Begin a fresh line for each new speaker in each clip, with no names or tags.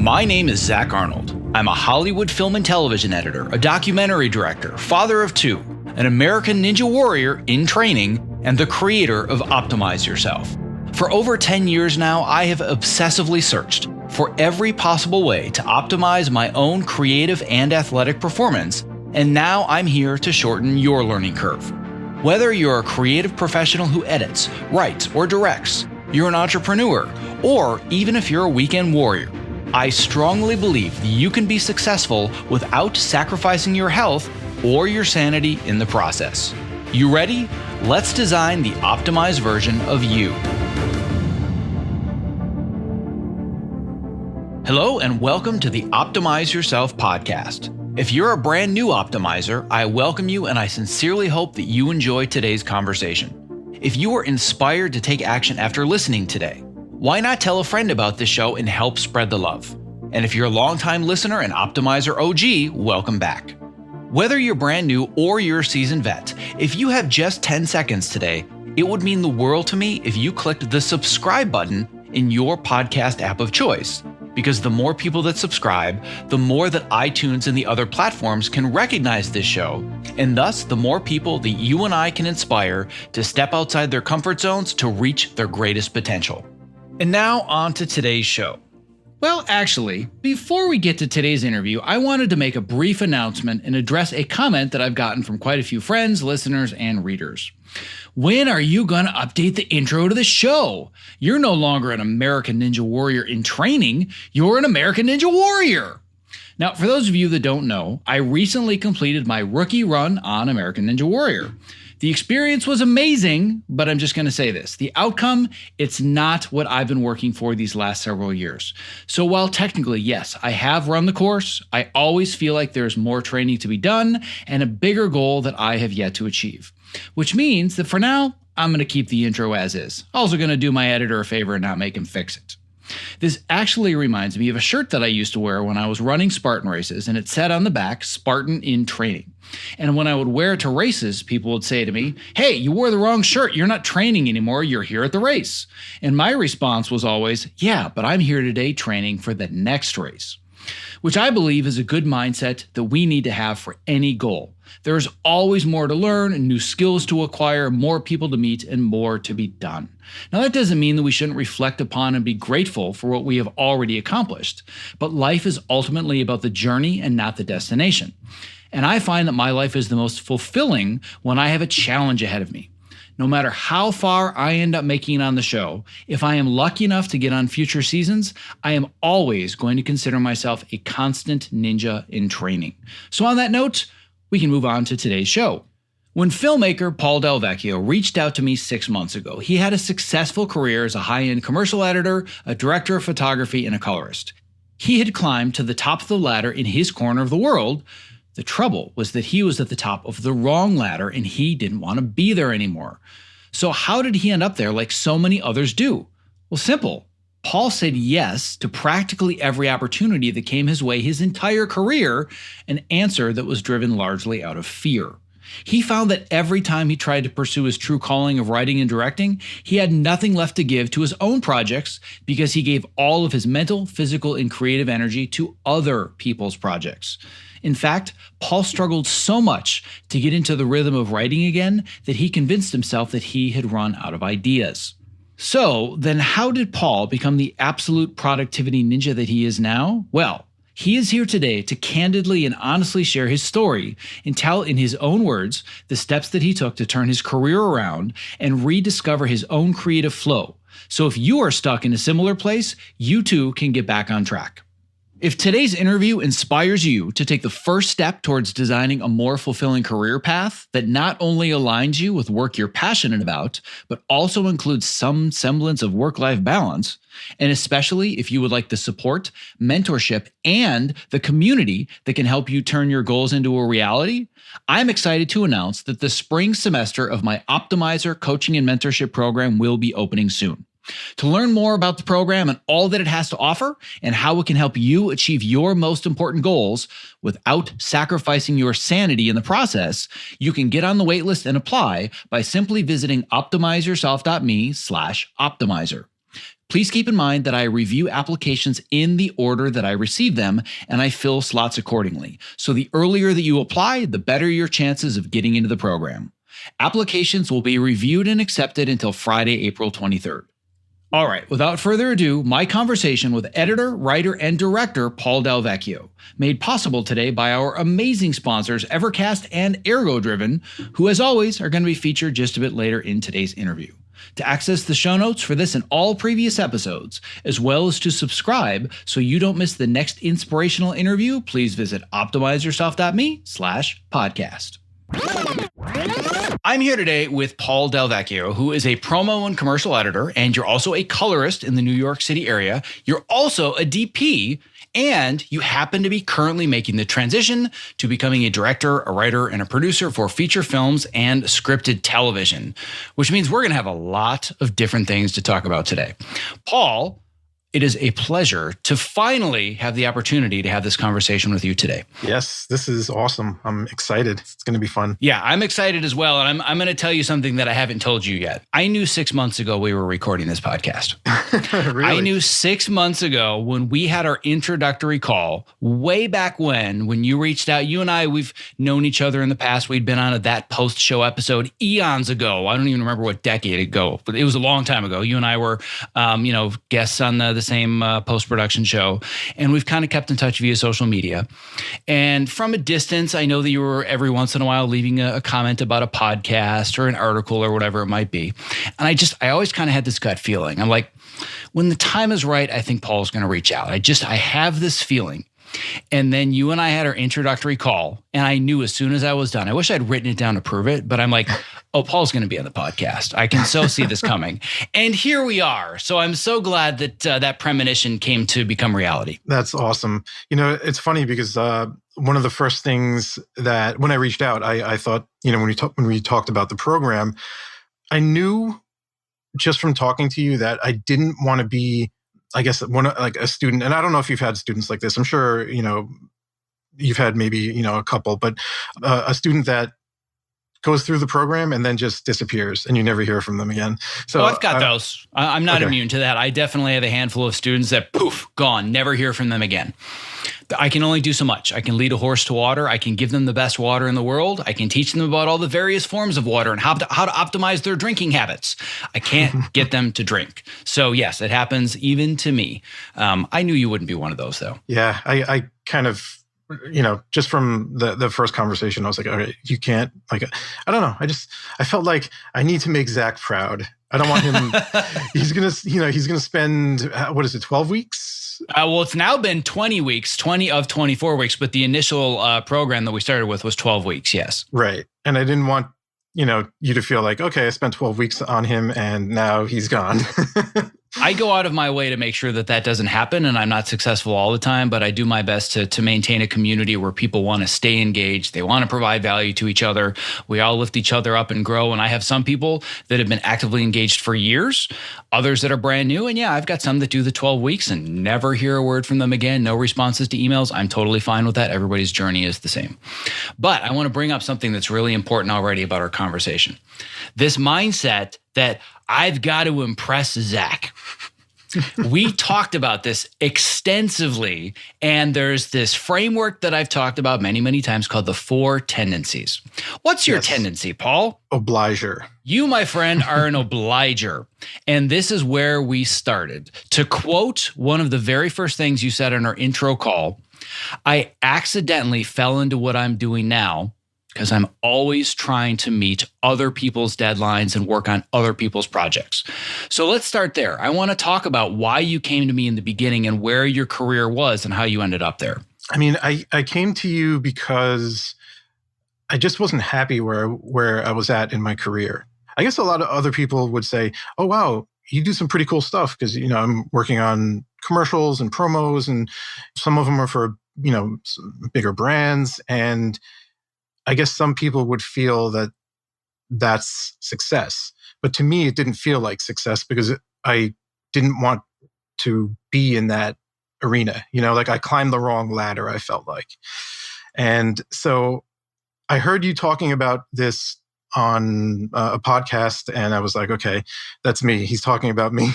My name is Zach Arnold. I'm a Hollywood film and television editor, a documentary director, father of two, an American Ninja Warrior in training, and the creator of Optimize Yourself. For over 10 years now, I have obsessively searched for every possible way to optimize my own creative and athletic performance, and now I'm here to shorten your learning curve. Whether you're a creative professional who edits, writes, or directs, you're an entrepreneur, or even if you're a weekend warrior, I strongly believe that you can be successful without sacrificing your health or your sanity in the process. You ready? Let's design the optimized version of you. Hello and welcome to the Optimize Yourself podcast. If you're a brand new optimizer, I welcome you and I sincerely hope that you enjoy today's conversation. If you were inspired to take action after listening today, why not tell a friend about this show and help spread the love? And if you're a longtime listener and Optimizer OG, welcome back. Whether you're brand new or you're a seasoned vet, if you have just 10 seconds today, it would mean the world to me if you clicked the subscribe button in your podcast app of choice. Because the more people that subscribe, the more that iTunes and the other platforms can recognize this show, and thus the more people that you and I can inspire to step outside their comfort zones to reach their greatest potential. And now on to today's show. Well, actually, before we get to today's interview, I wanted to make a brief announcement and address a comment that I've gotten from quite a few friends, listeners, and readers. When are you going to update the intro to the show? You're no longer an American Ninja Warrior in training, you're an American Ninja Warrior. Now, for those of you that don't know, I recently completed my rookie run on American Ninja Warrior. The experience was amazing, but I'm just going to say this. The outcome, it's not what I've been working for these last several years. So while technically, yes, I have run the course, I always feel like there's more training to be done and a bigger goal that I have yet to achieve. Which means that for now, I'm going to keep the intro as is. Also going to do my editor a favor and not make him fix it. This actually reminds me of a shirt that I used to wear when I was running Spartan races, and it said on the back, Spartan in training. And when I would wear it to races, people would say to me, "Hey, you wore the wrong shirt. You're not training anymore. You're here at the race." And my response was always, "Yeah, but I'm here today training for the next race." Which I believe is a good mindset that we need to have for any goal. There's always more to learn and new skills to acquire, more people to meet, and more to be done. Now, that doesn't mean that we shouldn't reflect upon and be grateful for what we have already accomplished, but life is ultimately about the journey and not the destination. And I find that my life is the most fulfilling when I have a challenge ahead of me. No matter how far I end up making it on the show, if I am lucky enough to get on future seasons, I am always going to consider myself a constant ninja in training. So on that note, we can move on to today's show. When filmmaker Paul Del Vecchio reached out to me 6 months ago, he had a successful career as a high-end commercial editor, a director of photography, and a colorist. He had climbed to the top of the ladder in his corner of the world. The trouble was that he was at the top of the wrong ladder and he didn't want to be there anymore. So how did he end up there like so many others do? Well, simple. Paul said yes to practically every opportunity that came his way his entire career, an answer that was driven largely out of fear. He found that every time he tried to pursue his true calling of writing and directing, he had nothing left to give to his own projects because he gave all of his mental, physical, and creative energy to other people's projects. In fact, Paul struggled so much to get into the rhythm of writing again that he convinced himself that he had run out of ideas. So then how did Paul become the absolute productivity ninja that he is now? Well, he is here today to candidly and honestly share his story and tell in his own words the steps that he took to turn his career around and rediscover his own creative flow. So if you are stuck in a similar place, you too can get back on track. If today's interview inspires you to take the first step towards designing a more fulfilling career path that not only aligns you with work you're passionate about, but also includes some semblance of work-life balance, and especially if you would like the support, mentorship, and the community that can help you turn your goals into a reality, I'm excited to announce that the spring semester of my Optimizer coaching and mentorship program will be opening soon. To learn more about the program and all that it has to offer and how it can help you achieve your most important goals without sacrificing your sanity in the process, you can get on the waitlist and apply by simply visiting optimizeyourself.me/optimizer. Please keep in mind that I review applications in the order that I receive them, and I fill slots accordingly. So the earlier that you apply, the better your chances of getting into the program. Applications will be reviewed and accepted until Friday, April 23rd. All right, without further ado, my conversation with editor, writer, and director Paul Del Vecchio, made possible today by our amazing sponsors Evercast and ErgoDriven, who as always are going to be featured just a bit later in today's interview. To access the show notes for this and all previous episodes, as well as to subscribe so you don't miss the next inspirational interview, please visit optimizeyourself.me/podcast. I'm here today with Paul Del Vecchio, who is a promo and commercial editor, and you're also a colorist in the New York City area. You're also a DP, and you happen to be currently making the transition to becoming a director, a writer, and a producer for feature films and scripted television, which means we're going to have a lot of different things to talk about today. Paul, it is a pleasure to finally have the opportunity to have this conversation with you today.
Yes, this is awesome. I'm excited. It's going to be fun.
Yeah, I'm excited as well. And I'm going to tell you something that I haven't told you yet. I knew 6 months ago we were recording this podcast.
Really?
I knew 6 months ago when we had our introductory call, way back when you reached out. You and I, we've known each other in the past. We'd been on that post-show episode eons ago. I don't even remember what decade ago, but it was a long time ago. You and I were, guests on the same post-production show, and we've kind of kept in touch via social media. And from a distance, I know that you were every once in a while leaving a comment about a podcast or an article or whatever it might be. And I always kind of had this gut feeling. I'm like, when the time is right, I think Paul's going to reach out. I have this feeling. And then you and I had our introductory call, and I knew as soon as I was done, I wish I'd written it down to prove it, but I'm like, oh, Paul's going to be on the podcast. I can so see this coming. And here we are. So I'm so glad that that premonition came to become reality.
That's awesome. You know, it's funny because one of the first things that when I reached out, I thought, when we talked about the program, I knew just from talking to you that I didn't want to be, I guess, like a student. And I don't know if you've had students like this. I'm sure, you've had maybe, a couple, but a student that goes through the program and then just disappears and you never hear from them again. So
I've got those. I'm not immune to that. I definitely have a handful of students that poof, gone, never hear from them again. I can only do so much. I can lead a horse to water. I can give them the best water in the world. I can teach them about all the various forms of water and how to optimize their drinking habits. I can't get them to drink. So yes, it happens even to me. I knew you wouldn't be one of those though.
Yeah, I kind of, just from the first conversation, I was like, all right, you can't, I don't know. I felt like I need to make Zach proud. I don't want him, he's going to spend, 12 weeks?
Well, it's now been 20 weeks, 20 of 24 weeks, but the initial program that we started with was 12 weeks. Yes.
Right. And I didn't want, you to feel like, okay, I spent 12 weeks on him and now he's gone.
I go out of my way to make sure that doesn't happen, and I'm not successful all the time, but I do my best to maintain a community where people want to stay engaged. They want to provide value to each other. We all lift each other up and grow, and I have some people that have been actively engaged for years, others that are brand new, and yeah, I've got some that do the 12 weeks and never hear a word from them again, no responses to emails. I'm totally fine with that. Everybody's journey is the same. But I want to bring up something that's really important already about our conversation. This mindset that I've got to impress Zach. We talked about this extensively, and there's this framework that I've talked about many, many times called the 4 tendencies. What's your tendency, Paul?
Obliger.
You, my friend, are an obliger. And this is where we started. To quote one of the very first things you said on our intro call, I accidentally fell into what I'm doing now because I'm always trying to meet other people's deadlines and work on other people's projects. So let's start there. I want to talk about why you came to me in the beginning and where your career was and how you ended up there.
I mean, I came to you because I just wasn't happy where I was at in my career. I guess a lot of other people would say, oh, wow, you do some pretty cool stuff because, I'm working on commercials and promos, and some of them are for, bigger brands. And I guess some people would feel that that's success. But to me, it didn't feel like success because I didn't want to be in that arena. Like I climbed the wrong ladder, I felt like. And so I heard you talking about this on a podcast, and I was like, okay, that's me. He's talking about me.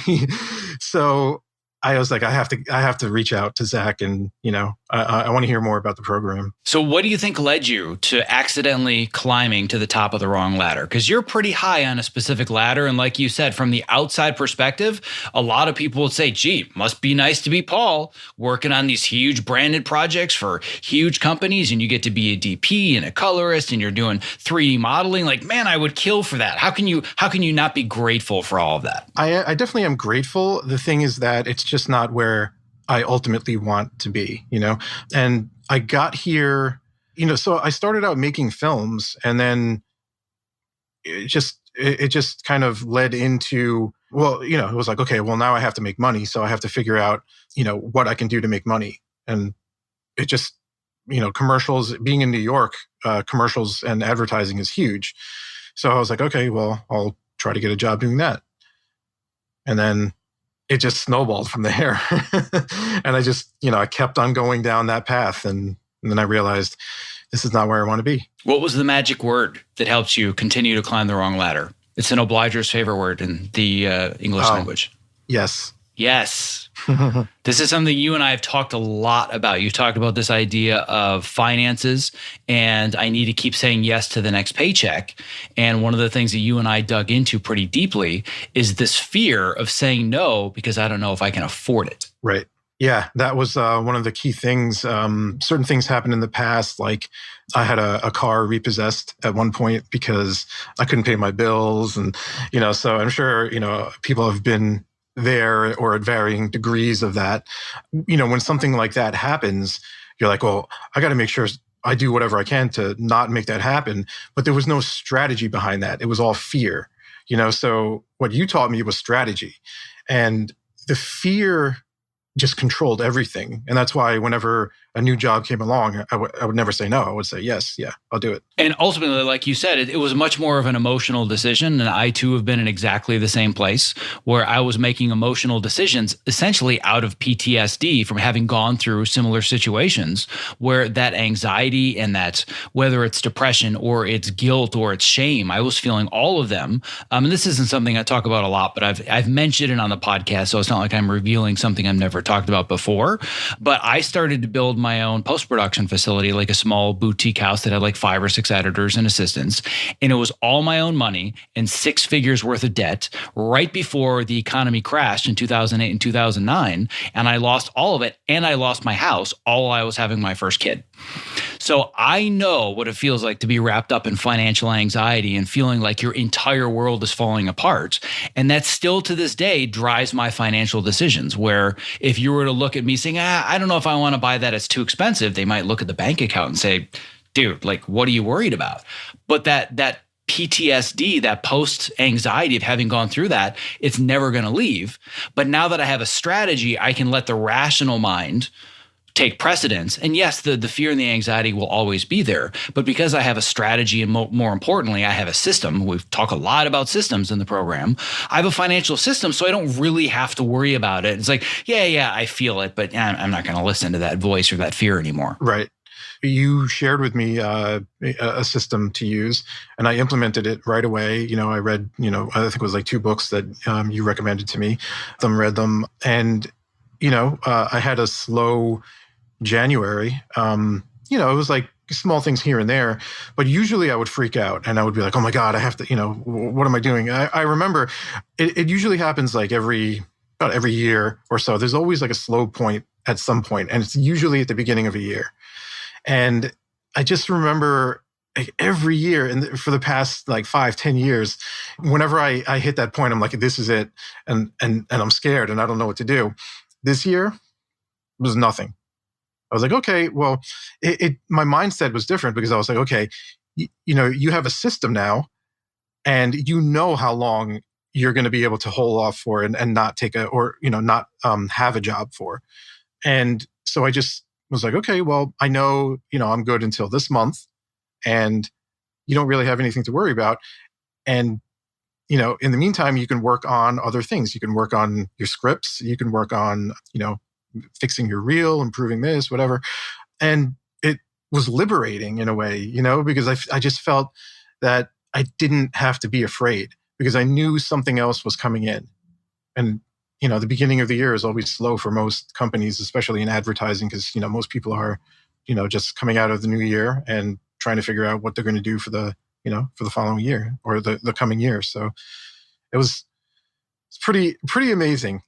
So I was like, I have to reach out to Zach, and I want to hear more about the program.
So what do you think led you to accidentally climbing to the top of the wrong ladder? Because you're pretty high on a specific ladder. And like you said, from the outside perspective, a lot of people would say, gee, must be nice to be Paul, working on these huge branded projects for huge companies. And you get to be a DP and a colorist, and you're doing 3D modeling. Like, man, I would kill for that. How can you not be grateful for all of that?
I definitely am grateful. The thing is that it's just not where I ultimately want to be, and I got here, so I started out making films, and then it just kind of led into, well, it was like, okay, well, now I have to make money. So I have to figure out, what I can do to make money. And it just, commercials, being in New York, commercials and advertising is huge. So I was like, okay, well, I'll try to get a job doing that. And then it just snowballed from there. And I just, I kept on going down that path. And then I realized this is not where I want to be. What was
the magic word that helped you continue to climb the wrong ladder? It's an obliger's favorite word in the English language.
Yes.
Yes. This is something you and I have talked a lot about. You've talked about this idea of finances, and I need to keep saying yes to the next paycheck. And one of the things that you and I dug into pretty deeply is this fear of saying no because I don't know if I can afford it.
Right. Yeah, that was one of the key things. Certain things happened in the past, like I had a car repossessed at one point because I couldn't pay my bills. And, so I'm sure, people have been there or at varying degrees of that. When something like that happens, you're like, well, I got to make sure I do whatever I can to not make that happen. But there was no strategy behind that. It was all fear, so what you taught me was strategy, and the fear just controlled everything. And that's why whenever a new job came along, I would never say no. I would say, yes, yeah, I'll do it.
And ultimately, like you said, it was much more of an emotional decision. And I too have been in exactly the same place where I was making emotional decisions essentially out of PTSD from having gone through similar situations where that anxiety and that, whether it's depression or it's guilt or it's shame, I was feeling all of them. And this isn't something I talk about a lot, but I've mentioned it on the podcast. So it's not like I'm revealing something I've never talked about before. But I started to build my own post-production facility, like a small boutique house that had like 5 or 6 editors and assistants. And it was all my own money and 6 figures worth of debt right before the economy crashed in 2008 and 2009. And I lost all of it. And I lost my house all while I was having my first kid. So I know what it feels like to be wrapped up in financial anxiety and feeling like your entire world is falling apart. And that still to this day drives my financial decisions, where if you were to look at me saying, I don't know if I want to buy that, it's too expensive, they might look at the bank account and say, dude, like, what are you worried about? But that PTSD, that post anxiety of having gone through that, it's never going to leave. But now that I have a strategy, I can let the rational mind take precedence. And yes, the fear and the anxiety will always be there. But because I have a strategy and more importantly, I have a system, we've talked a lot about systems in the program. I have a financial system, so I don't really have to worry about it. It's like, yeah, I feel it, but I'm not going to listen to that voice or that fear anymore.
Right. You shared with me a system to use, and I implemented it right away. I read, I think it was like 2 books that you recommended to me. Read them, and I had a slow January. It was like small things here and there, but usually I would freak out and I would be like, oh my God, I have to, what am I doing? I remember it usually happens like about every year or so. There's always like a slow point at some point, and it's usually at the beginning of a year. And I just remember like every year, and for the past like 5-10 years, whenever I hit that point, I'm like, this is it. And I'm scared and I don't know what to do. This year was nothing. I was like, okay, well, my mindset was different because I was like, okay, you have a system now, and how long you're going to be able to hold off for and not take not have a job for. And so I just was like, okay, well, I know, I'm good until this month, and you don't really have anything to worry about. And, in the meantime, you can work on other things. You can work on your scripts. You can work on, fixing your reel, improving this, whatever. And it was liberating in a way, because I just felt that I didn't have to be afraid because I knew something else was coming in. And, the beginning of the year is always slow for most companies, especially in advertising, because, most people are, just coming out of the new year and trying to figure out what they're going to do for for the following year or the coming year. So it's pretty amazing.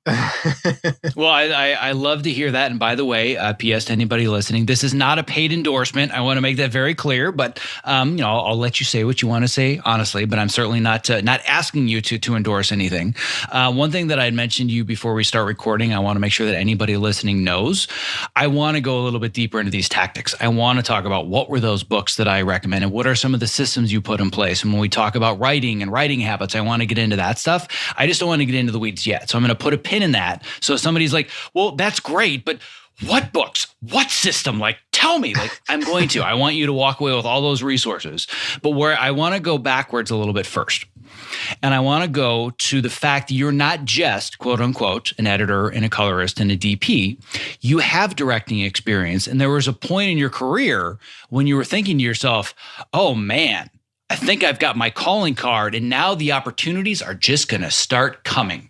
Well, I love to hear that. And by the way, P.S. to anybody listening, this is not a paid endorsement. I want to make that very clear. But I'll let you say what you want to say, honestly. But I'm certainly not asking you to endorse anything. One thing that I had mentioned to you before we start recording, I want to make sure that anybody listening knows. I want to go a little bit deeper into these tactics. I want to talk about what were those books that I recommended. What are some of the systems you put in place? And when we talk about writing and writing habits, I want to get into that stuff. I just don't want to get into the weeds yet. So I'm going to put a pin in that. So somebody's like, well, that's great, but what books, what system? Like, tell me. Like, I want you to walk away with all those resources. But where I want to go backwards a little bit first. And I want to go to the fact that you're not just, quote unquote, an editor and a colorist and a DP. You have directing experience. And there was a point in your career when you were thinking to yourself, oh man, I think I've got my calling card and now the opportunities are just going to start coming.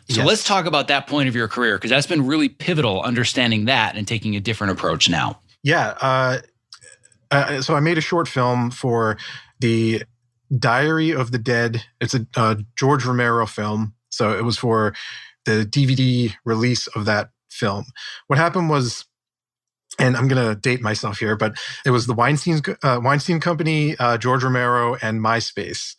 So
Yes.
Let's talk about that point of your career, because that's been really pivotal, understanding that and taking a different approach now.
Yeah. So I made a short film for the Diary of the Dead. It's a George Romero film. So it was for the DVD release of that film. What happened was, and I'm going to date myself here, but it was the Weinstein Company, George Romero, and MySpace.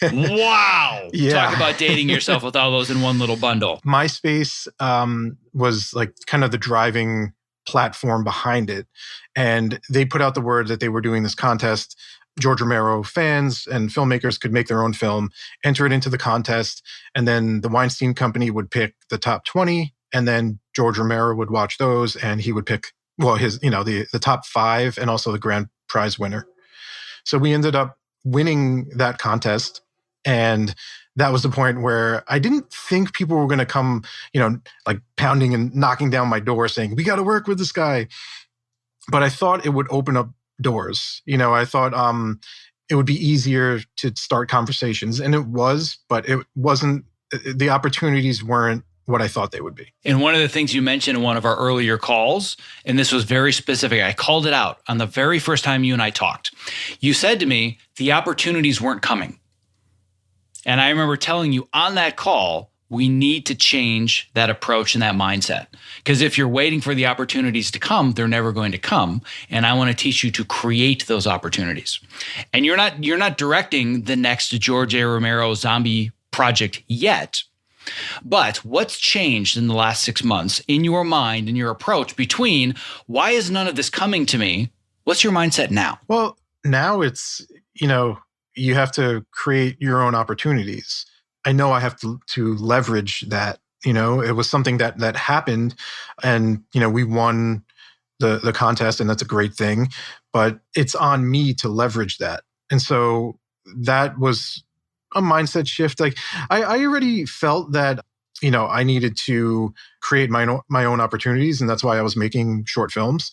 Wow.
Yeah.
Talk about dating yourself with all those in one little bundle.
MySpace was like kind of the driving platform behind it. And they put out the word that they were doing this contest. George Romero fans and filmmakers could make their own film, enter it into the contest, and then the Weinstein Company would pick the top 20. And then George Romero would watch those and he would pick, his, the top 5 and also the grand prize winner. So we ended up winning that contest. And that was the point where I didn't think people were going to come, like pounding and knocking down my door saying, we got to work with this guy. But I thought it would open up doors. I thought it would be easier to start conversations. And it was, but it wasn't, the opportunities weren't what I thought they would be.
And one of the things you mentioned in one of our earlier calls, and this was very specific, I called it out on the very first time you and I talked. You said to me, the opportunities weren't coming. And I remember telling you on that call, we need to change that approach and that mindset. Because if you're waiting for the opportunities to come, they're never going to come. And I want to teach you to create those opportunities. And you're not directing the next George A. Romero zombie project yet. But what's changed in the last 6 months in your mind and your approach between why is none of this coming to me? What's your mindset now?
Well, now it's, you have to create your own opportunities. I know I have to leverage that. It was something that happened and, we won the contest and that's a great thing, but it's on me to leverage that. And so that was a mindset shift. Like I already felt that, I needed to create my own opportunities. And that's why I was making short films.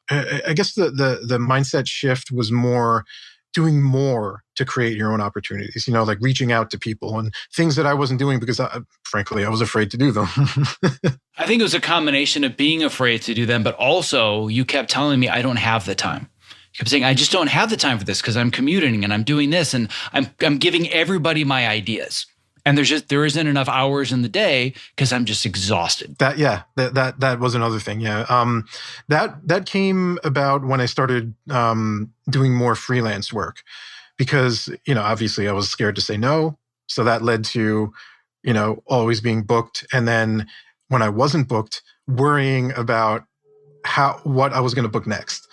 I guess the mindset shift was more doing more to create your own opportunities, like reaching out to people and things that I wasn't doing because frankly, I was afraid to do them.
I think it was a combination of being afraid to do them, but also you kept telling me I don't have the time. You kept saying, I just don't have the time for this because I'm commuting and I'm doing this and I'm giving everybody my ideas. And there isn't enough hours in the day because I'm just exhausted.
That was another thing. Yeah. That came about when I started doing more freelance work because, obviously I was scared to say no. So that led to, always being booked. And then when I wasn't booked, worrying about what I was going to book next.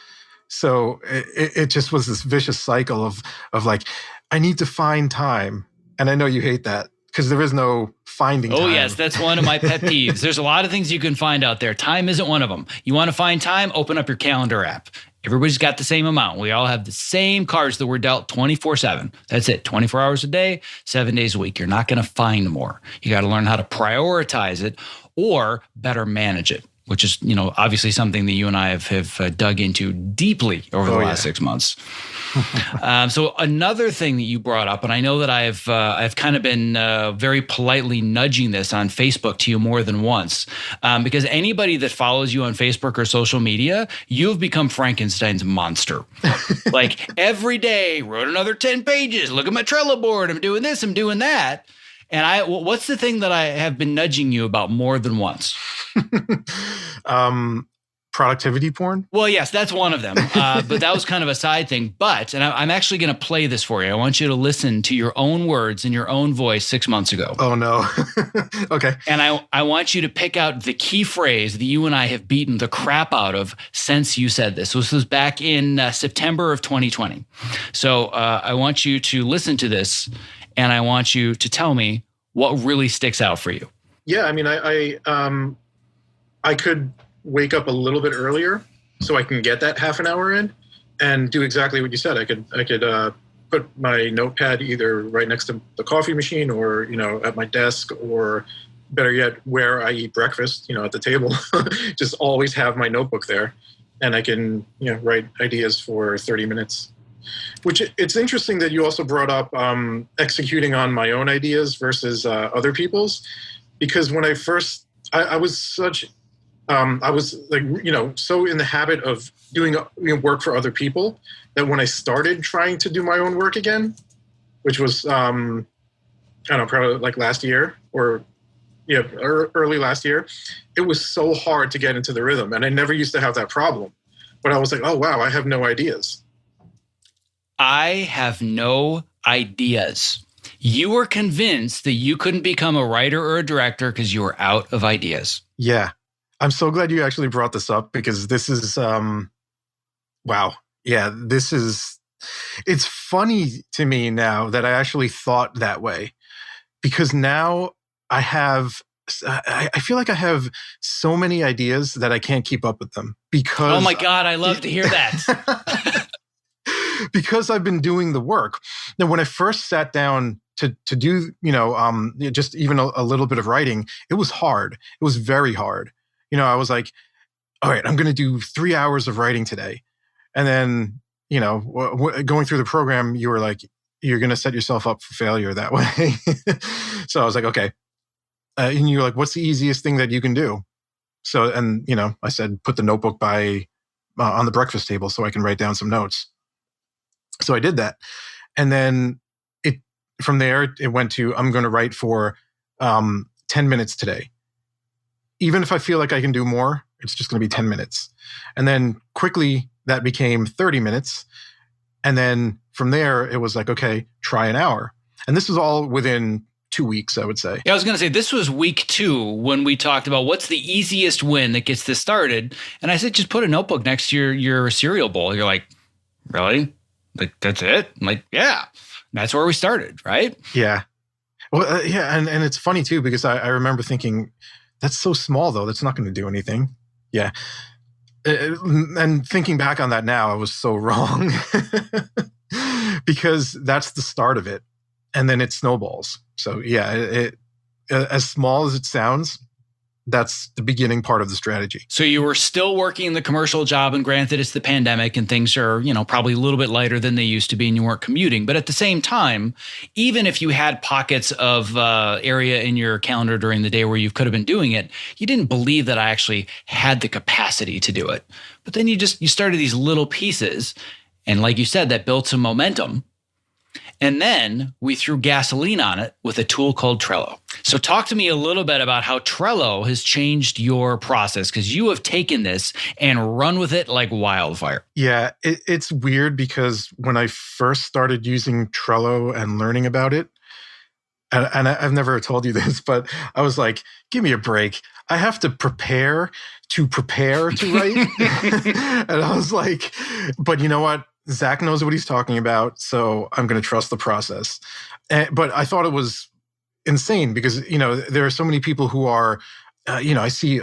So it just was this vicious cycle of like, I need to find time. And I know you hate that because there is no finding time.
Oh, yes. That's one of my pet peeves. There's a lot of things you can find out there. Time isn't one of them. You want to find time? Open up your calendar app. Everybody's got the same amount. We all have the same cards that we're dealt 24/7. That's it. 24 hours a day, 7 days a week. You're not going to find more. You got to learn how to prioritize it or better manage it. which is, obviously something that you and I have dug into deeply over the last 6 months. So another thing that you brought up, and I know that I've kind of been very politely nudging this on Facebook to you more than once, because anybody that follows you on Facebook or social media, you've become Frankenstein's monster. Like every day, wrote another 10 pages. Look at my Trello board. I'm doing this. I'm doing that. And what's the thing that I have been nudging you about more than once?
Productivity porn?
Well, yes, that's one of them. But that was kind of a side thing. And I'm actually going to play this for you. I want you to listen to your own words in your own voice 6 months ago.
Oh, no. Okay.
And I want you to pick out the key phrase that you and I have beaten the crap out of since you said this. So this was back in September of 2020. So I want you to listen to this, and I want you to tell me what really sticks out for you.
Yeah, I mean, I could wake up a little bit earlier so I can get that half an hour in and do exactly what you said. I could put my notepad either right next to the coffee machine or, at my desk, or better yet, where I eat breakfast, at the table. Just always have my notebook there, and I can, write ideas for 30 minutes. Which it's interesting that you also brought up executing on my own ideas versus other people's, because when I first, I was such, I was like, so in the habit of doing work for other people that when I started trying to do my own work again, which was, I don't know, probably like last year or early last year, it was so hard to get into the rhythm. And I never used to have that problem. But I was like, oh, wow, I have no ideas.
I have no ideas. You were convinced that you couldn't become a writer or a director because you were out of ideas.
Yeah. I'm so glad you actually brought this up, because this is, wow. Yeah, it's funny to me now that I actually thought that way, because now I feel like I have so many ideas that I can't keep up with them because.
Oh my God, I love to hear that.
Because I've been doing the work. Now, when I first sat down to do, just even a little bit of writing, it was hard. It was very hard. I was like, all right, I'm going to do 3 hours of writing today. And then, going through the program, you were like, you're going to set yourself up for failure that way. So I was like, okay. And you're like, what's the easiest thing that you can do? So, and, I said, put the notebook on the breakfast table so I can write down some notes. So I did that. And then from there, it went to, I'm going to write for 10 minutes today. Even if I feel like I can do more, it's just going to be 10 minutes. And then quickly that became 30 minutes. And then from there, it was like, okay, try an hour. And this was all within 2 weeks, I would say.
Yeah, I was going to say, this was week 2 when we talked about what's the easiest win that gets this started. And I said, just put a notebook next to your cereal bowl. You're like, really? Like, that's it? I'm like, yeah, that's where we started, right?
Yeah. Well, yeah. And it's funny too, because I remember thinking, that's so small though. That's not going to do anything. Yeah. And thinking back on that now, I was so wrong because that's the start of it. And then it snowballs. So yeah, as small as it sounds, that's the beginning part of the strategy.
So you were still working the commercial job, and granted it's the pandemic and things are, probably a little bit lighter than they used to be, and you weren't commuting. But at the same time, even if you had pockets of area in your calendar during the day where you could have been doing it, you didn't believe that I actually had the capacity to do it. But then you started these little pieces. And like you said, that built some momentum. And then we threw gasoline on it with a tool called Trello. So talk to me a little bit about how Trello has changed your process, because you have taken this and run with it like wildfire.
Yeah, it's weird because when I first started using Trello and learning about it, and I've never told you this, but I was like, give me a break. I have to prepare to write. And I was like, but you know what? Zach knows what he's talking about, so I'm going to trust the process. But I thought it was insane because, there are so many people who are, I see,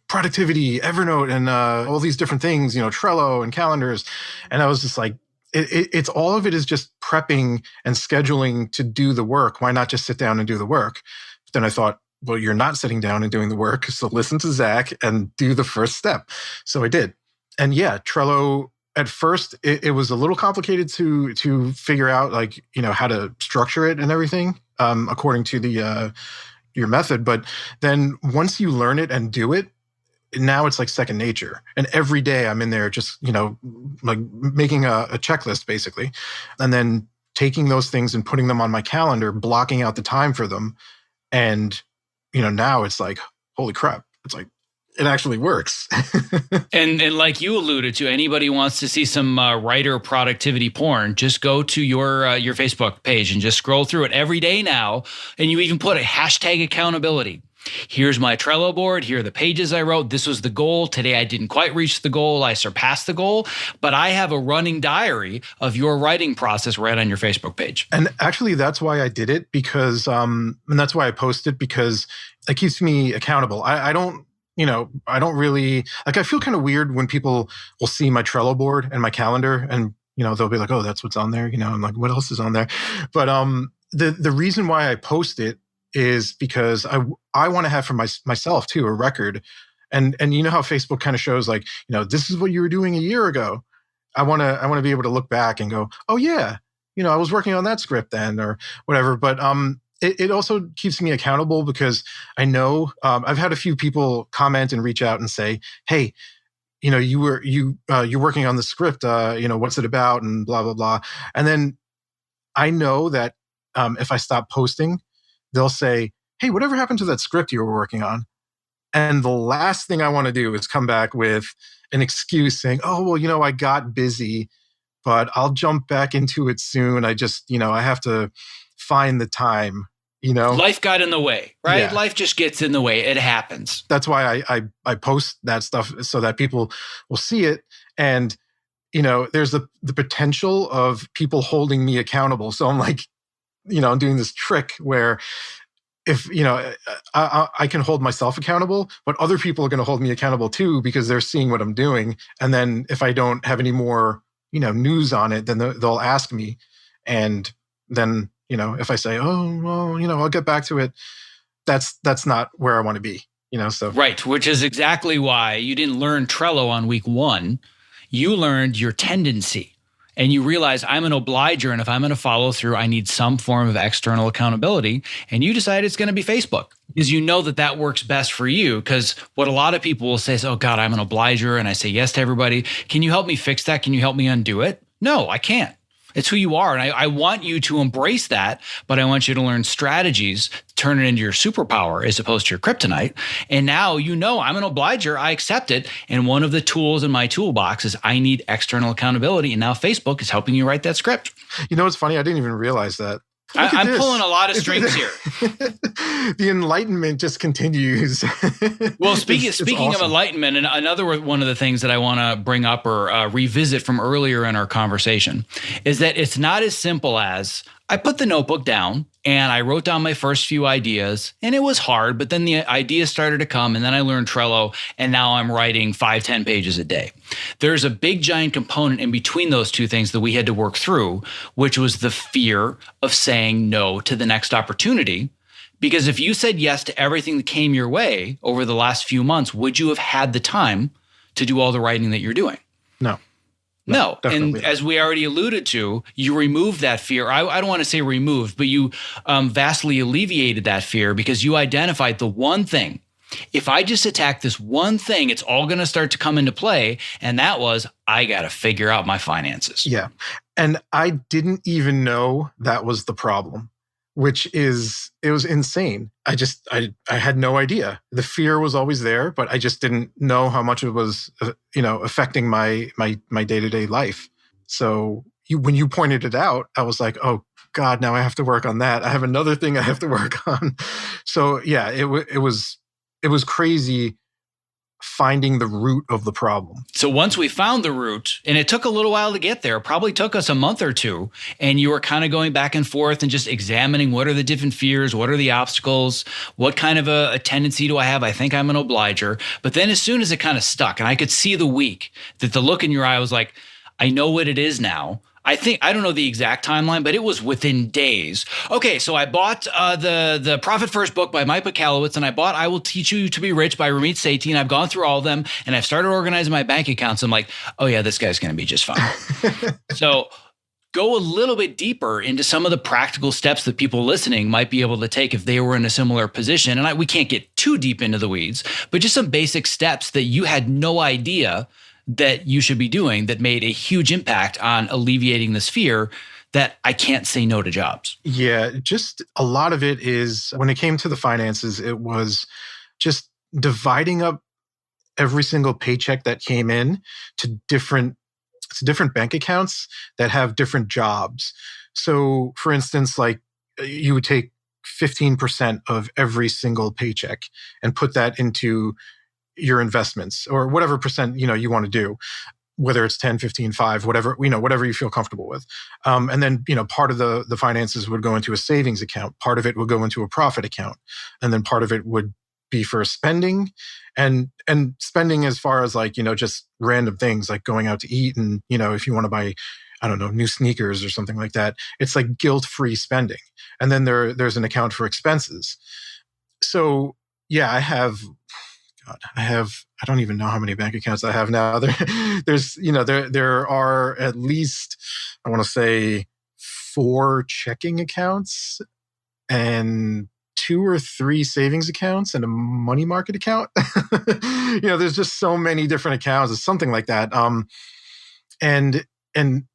productivity, Evernote, and all these different things, Trello and calendars. And I was just like, it's all of it is just prepping and scheduling to do the work. Why not just sit down and do the work? But then I thought, well, you're not sitting down and doing the work. So listen to Zach and do the first step. So I did. And yeah, Trello, at first, it was a little complicated to figure out, like, how to structure it and everything according to your method. But then once you learn it and do it, now it's like second nature. And every day I'm in there just, like making a checklist basically. And then taking those things and putting them on my calendar, blocking out the time for them. And, now it's like, holy crap. It's like, it actually works.
And like you alluded to, anybody wants to see some writer productivity porn, just go to your Facebook page and just scroll through it every day now. And you even put a hashtag accountability. Here's my Trello board. Here are the pages I wrote. This was the goal. Today I didn't quite reach the goal. I surpassed the goal. But I have a running diary of your writing process right on your Facebook page.
And actually, that's why I did it, because, and that's why I posted, because it keeps me accountable. I don't really, like, I feel kind of weird when people will see my Trello board and my calendar and, they'll be like, oh, that's what's on there. I'm like, what else is on there? But the reason why I post it is because I want to have for myself too, a record. And how Facebook kind of shows, like, this is what you were doing a year ago. I want to be able to look back and go, oh yeah, I was working on that script then, or whatever. But it also keeps me accountable, because I know I've had a few people comment and reach out and say, hey, you're working on the script, what's it about, and blah, blah, blah. And then I know that if I stop posting, they'll say, hey, whatever happened to that script you were working on? And the last thing I want to do is come back with an excuse saying, oh, well, I got busy, but I'll jump back into it soon. I just, I have to find the time,
Life got in the way, right?
Yeah.
Life just gets in the way. It happens.
That's why I post that stuff, so that people will see it. And, there's the potential of people holding me accountable. So I'm like, I'm doing this trick where if, I can hold myself accountable, but other people are going to hold me accountable too, because they're seeing what I'm doing. And then if I don't have any more, news on it, then they'll ask me. And then, if I say, oh, well, I'll get back to it, that's not where I want to be, so.
Right. Which is exactly why you didn't learn Trello on week 1. You learned your tendency. And you realize I'm an obliger, and if I'm going to follow through, I need some form of external accountability. And you decide it's going to be Facebook, because you know that works best for you. Because what a lot of people will say is, oh God, I'm an obliger, and I say yes to everybody. Can you help me fix that? Can you help me undo it? No, I can't. It's who you are. And I want you to embrace that, but I want you to learn strategies, turn it into your superpower as opposed to your kryptonite. And now I'm an obliger. I accept it. And one of the tools in my toolbox is I need external accountability. And now Facebook is helping you write that script.
It's funny. I didn't even realize that.
I'm pulling a lot of strings here.
The enlightenment just continues.
Well, speaking
awesome.
of enlightenment, and another one of the things that I want to bring up or revisit from earlier in our conversation is that it's not as simple as I put the notebook down and I wrote down my first few ideas, and it was hard, but then the ideas started to come, and then I learned Trello, and now I'm writing 5-10 pages a day. There's a big giant component in between those two things that we had to work through, which was the fear of saying no to the next opportunity. Because if you said yes to everything that came your way over the last few months, would you have had the time to do all the writing that you're doing? No. And as we already alluded to, you removed that fear. I don't want to say removed, but you vastly alleviated that fear, because you identified the one thing. If I just attack this one thing, it's all going to start to come into play. And that was, I got to figure out my finances.
Yeah. And I didn't even know that was the problem, it was insane. I had no idea. The fear was always there, but I just didn't know how much it was, affecting my day-to-day life. So when you pointed it out, I was like, oh God, now I have to work on that. I have another thing I have to work on. So yeah, it was crazy finding the root of the problem.
So once we found the root, and it took a little while to get there, probably took us a month or two, and you were kind of going back and forth and just examining what are the different fears, what are the obstacles, what kind of a tendency do I have? I think I'm an obliger. But then as soon as it kind of stuck, and I could see the week, that the look in your eye was like, I know what it is now. I don't know the exact timeline, but it was within days. Okay, so I bought the Profit First book by Mike Michalowicz, and I bought I Will Teach You to Be Rich by Ramit Sethi, and I've gone through all of them, and I've started organizing my bank accounts. I'm like, oh yeah, this guy's going to be just fine. So go a little bit deeper into some of the practical steps that people listening might be able to take if they were in a similar position. And we can't get too deep into the weeds, but just some basic steps that you had no idea that you should be doing that made a huge impact on alleviating this fear that I can't say no to jobs.
Yeah, just a lot of it is when it came to the finances, it was just dividing up every single paycheck that came in to different bank accounts that have different jobs. So for instance, like you would take 15% of every single paycheck and put that into your investments or whatever percent, you want to do, whether it's 10, 15, 5, whatever you feel comfortable with. And then, part of the finances would go into a savings account. Part of it would go into a profit account. And then part of it would be for spending and spending as far as like, just random things like going out to eat. And, if you want to buy, I don't know, new sneakers or something like that, it's like guilt-free spending. And then there's an account for expenses. So yeah, I don't even know how many bank accounts I have now. There are at least, I want to say 4 checking accounts and 2 or 3 savings accounts and a money market account. There's just so many different accounts. It's something like that. And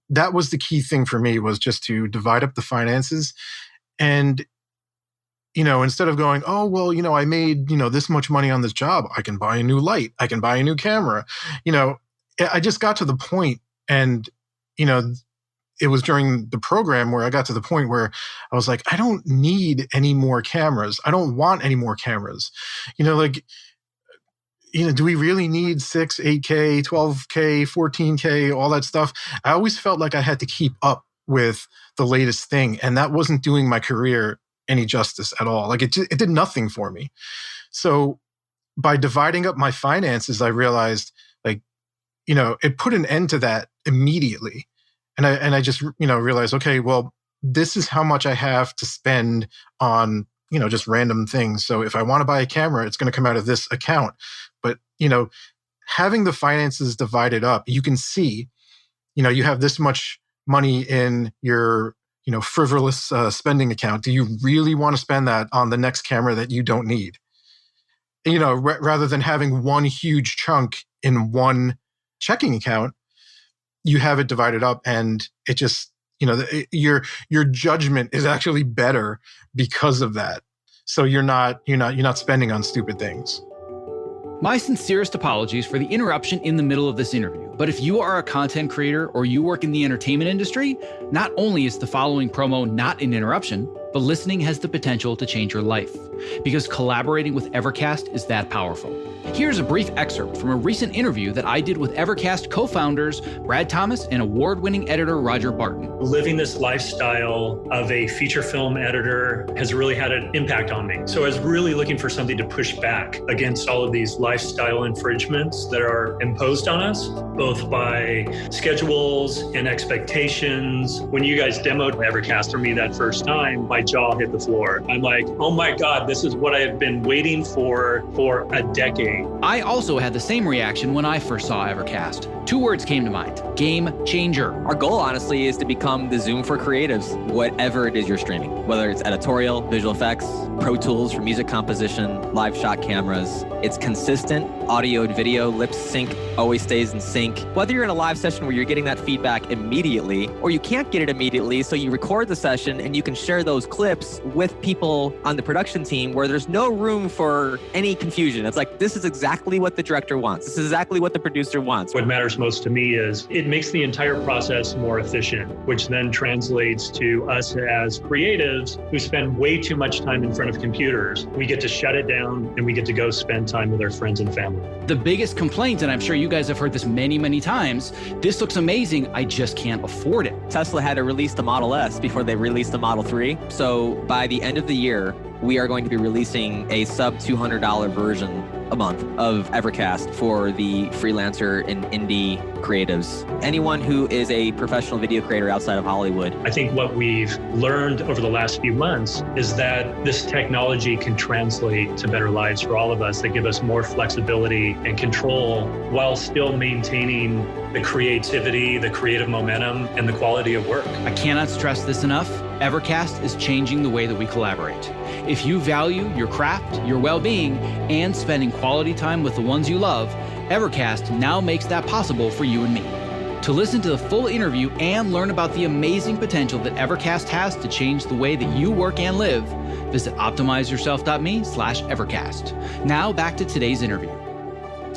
that was the key thing for me, was just to divide up the finances. And instead of going, oh, well, I made, this much money on this job, I can buy a new light, I can buy a new camera. I just got to the point, and, it was during the program where I got to the point where I was like, I don't need any more cameras. I don't want any more cameras. Do we really need 6, 8K, 12K, 14K, all that stuff? I always felt like I had to keep up with the latest thing, and that wasn't doing my career any justice at all. Like it did nothing for me. So by dividing up my finances, I realized it put an end to that immediately. And I just, realized, okay, well, this is how much I have to spend on, just random things. So if I want to buy a camera, it's going to come out of this account. But, having the finances divided up, you can see, you have this much money in your frivolous spending account. Do you really want to spend that on the next camera that you don't need? Rather than having one huge chunk in one checking account, you have it divided up, and it just, your judgment is actually better because of that. So you're not spending on stupid things.
My sincerest apologies for the interruption in the middle of this interview, but if you are a content creator or you work in the entertainment industry, not only is the following promo not an interruption, but listening has the potential to change your life, because collaborating with Evercast is that powerful. Here's a brief excerpt from a recent interview that I did with Evercast co-founders Brad Thomas and award-winning editor Roger Barton.
Living this lifestyle of a feature film editor has really had an impact on me. So I was really looking for something to push back against all of these lifestyle infringements that are imposed on us, both by schedules and expectations. When you guys demoed Evercast for me that first time, my jaw hit the floor. I'm like, oh my God, this is what I have been waiting for a decade.
I also had the same reaction when I first saw Evercast. 2 words came to mind: game changer.
Our goal, honestly, is to become the Zoom for creatives, whatever it is you're streaming, whether it's editorial, visual effects, Pro Tools for music composition, live shot cameras. It's consistent audio and video, lip sync, always stays in sync. Whether you're in a live session where you're getting that feedback immediately, or you can't get it immediately, so you record the session and you can share those clips with people on the production team where there's no room for any confusion. It's like, this is exactly what the director wants. This is exactly what the producer wants.
What matters most to me is it makes the entire process more efficient, which then translates to us as creatives who spend way too much time in front of computers. We get to shut it down and we get to go spend time with our friends and family.
The biggest complaint, and I'm sure you guys have heard this many, many times, this looks amazing, I just can't afford it.
Tesla had to release the Model S before they released the Model 3. So by the end of the year, we are going to be releasing a sub $200 version a month of Evercast for the freelancer and indie creatives. Anyone who is a professional video creator outside of Hollywood.
I think what we've learned over the last few months is that this technology can translate to better lives for all of us, that give us more flexibility and control while still maintaining the creativity, the creative momentum, and the quality of work.
I cannot stress this enough. Evercast is changing the way that we collaborate. If you value your craft, your well-being, and spending quality time with the ones you love, Evercast now makes that possible for you and me. To listen to the full interview and learn about the amazing potential that Evercast has to change the way that you work and live, visit optimizeyourself.me/Evercast. Now back to today's interview.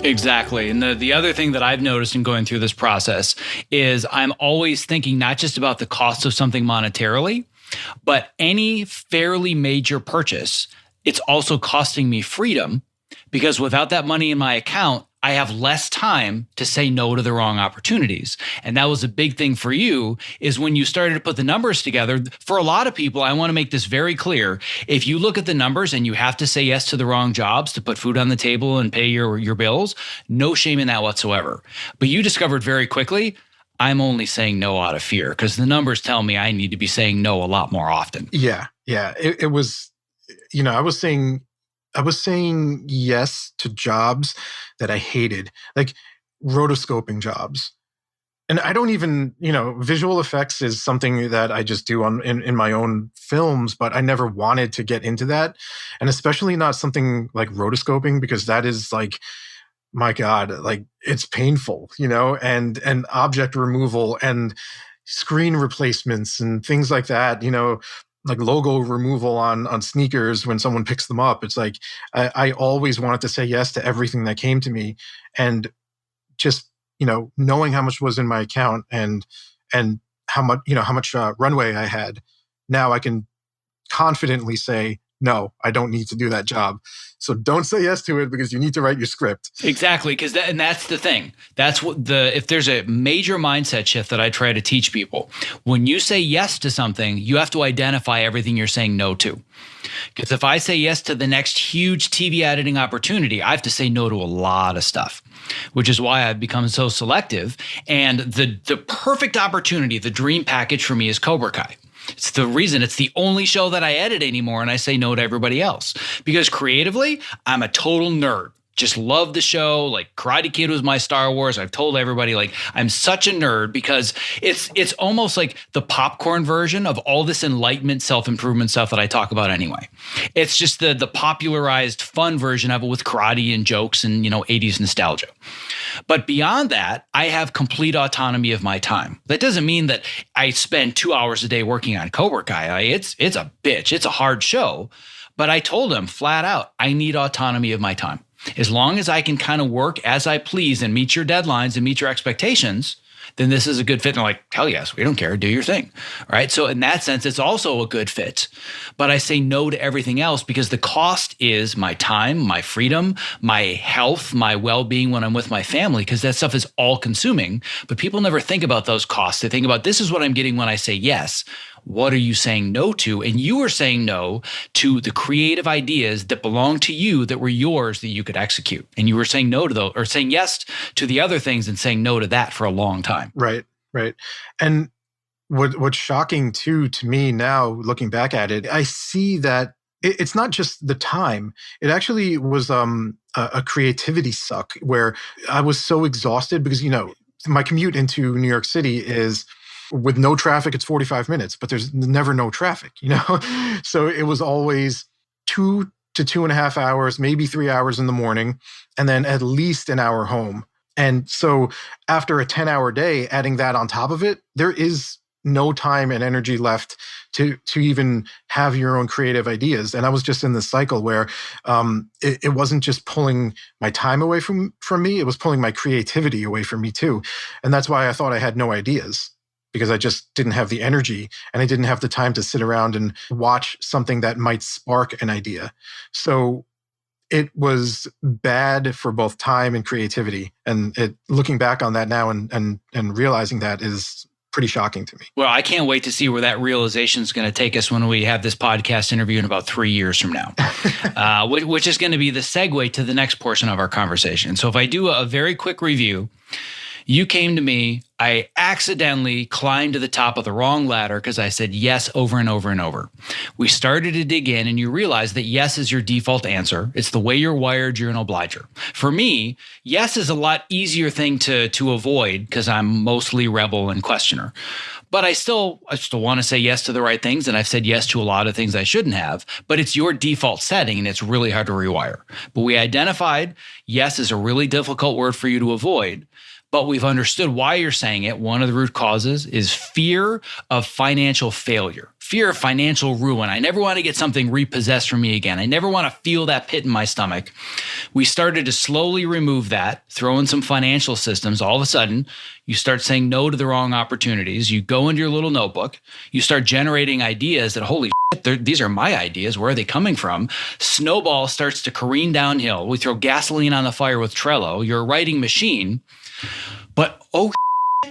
Exactly. And the other thing that I've noticed in going through this process is I'm always thinking not just about the cost of something monetarily, but any fairly major purchase, it's also costing me freedom, because without that money in my account, I have less time to say no to the wrong opportunities. And that was a big thing for you, is when you started to put the numbers together. For a lot of people, I want to make this very clear. If you look at the numbers and you have to say yes to the wrong jobs to put food on the table and pay your bills, no shame in that whatsoever. But you discovered very quickly, I'm only saying no out of fear, because the numbers tell me I need to be saying no a lot more often.
Yeah. It was, I was saying yes to jobs that I hated, like rotoscoping jobs. And I don't even, visual effects is something that I just do in my own films, but I never wanted to get into that. And especially not something like rotoscoping, because that is like, my God, like it's painful, and object removal and screen replacements and things like that, like logo removal on sneakers when someone picks them up. It's like, I always wanted to say yes to everything that came to me. And just, knowing how much was in my account and how much runway I had, now I can confidently say, no, I don't need to do that job. So don't say yes to it, because you need to write your script.
Exactly, because that's the thing. That's what if there's a major mindset shift that I try to teach people. When you say yes to something, you have to identify everything you're saying no to. Because if I say yes to the next huge TV editing opportunity, I have to say no to a lot of stuff, which is why I've become so selective. And the perfect opportunity, the dream package for me is Cobra Kai. It's the reason it's the only show that I edit anymore, and I say no to everybody else, because creatively, I'm a total nerd. Just love the show. Like Karate Kid was my Star Wars. I've told everybody, like, I'm such a nerd, because it's almost like the popcorn version of all this enlightenment, self-improvement stuff that I talk about anyway. It's just the popularized fun version of it with karate and jokes and, 80s nostalgia. But beyond that, I have complete autonomy of my time. That doesn't mean that I spend 2 hours a day working on Cobra Kai. It's a bitch. It's a hard show. But I told him flat out, I need autonomy of my time. As long as I can kind of work as I please and meet your deadlines and meet your expectations, then this is a good fit. And they're like, hell yes, we don't care. Do your thing. Right. So in that sense, it's also a good fit. But I say no to everything else, because the cost is my time, my freedom, my health, my well-being when I'm with my family, because that stuff is all consuming. But people never think about those costs. They think about, this is what I'm getting when I say yes. What are you saying no to? And you were saying no to the creative ideas that belong to you, that were yours, that you could execute. And you were saying no to those, or saying yes to the other things and saying no to that for a long time.
Right. And what's shocking too to me now, looking back at it, I see that it's not just the time. It actually was a creativity suck, where I was so exhausted, because my commute into New York City is, with no traffic, it's 45 minutes, but there's never no traffic, So it was always 2 to 2.5 hours, maybe 3 hours in the morning, and then at least an hour home. And so after a 10-hour day, adding that on top of it, there is no time and energy left to even have your own creative ideas. And I was just in this cycle where it wasn't just pulling my time away from me, it was pulling my creativity away from me too. And that's why I thought I had no ideas, because I just didn't have the energy, and I didn't have the time to sit around and watch something that might spark an idea. So it was bad for both time and creativity. And looking back on that now and realizing that is pretty shocking to me.
Well, I can't wait to see where that realization is going to take us when we have this podcast interview in about 3 years from now, which is going to be the segue to the next portion of our conversation. So if I do a very quick review, you came to me, I accidentally climbed to the top of the wrong ladder because I said yes over and over and over. We started to dig in and you realize that yes is your default answer. It's the way you're wired, you're an obliger. For me, yes is a lot easier thing to avoid because I'm mostly rebel and questioner. But I still want to say yes to the right things, and I've said yes to a lot of things I shouldn't have, but it's your default setting and it's really hard to rewire. But we identified yes is a really difficult word for you to avoid. But we've understood why you're saying it. One of the root causes is fear of financial failure, fear of financial ruin. I never want to get something repossessed from me again. I never want to feel that pit in my stomach. We started to slowly remove that, throw in some financial systems. All of a sudden, you start saying no to the wrong opportunities. You go into your little notebook. You start generating ideas that, holy shit, these are my ideas. Where are they coming from? Snowball starts to careen downhill. We throw gasoline on the fire with Trello. You're a writing machine. But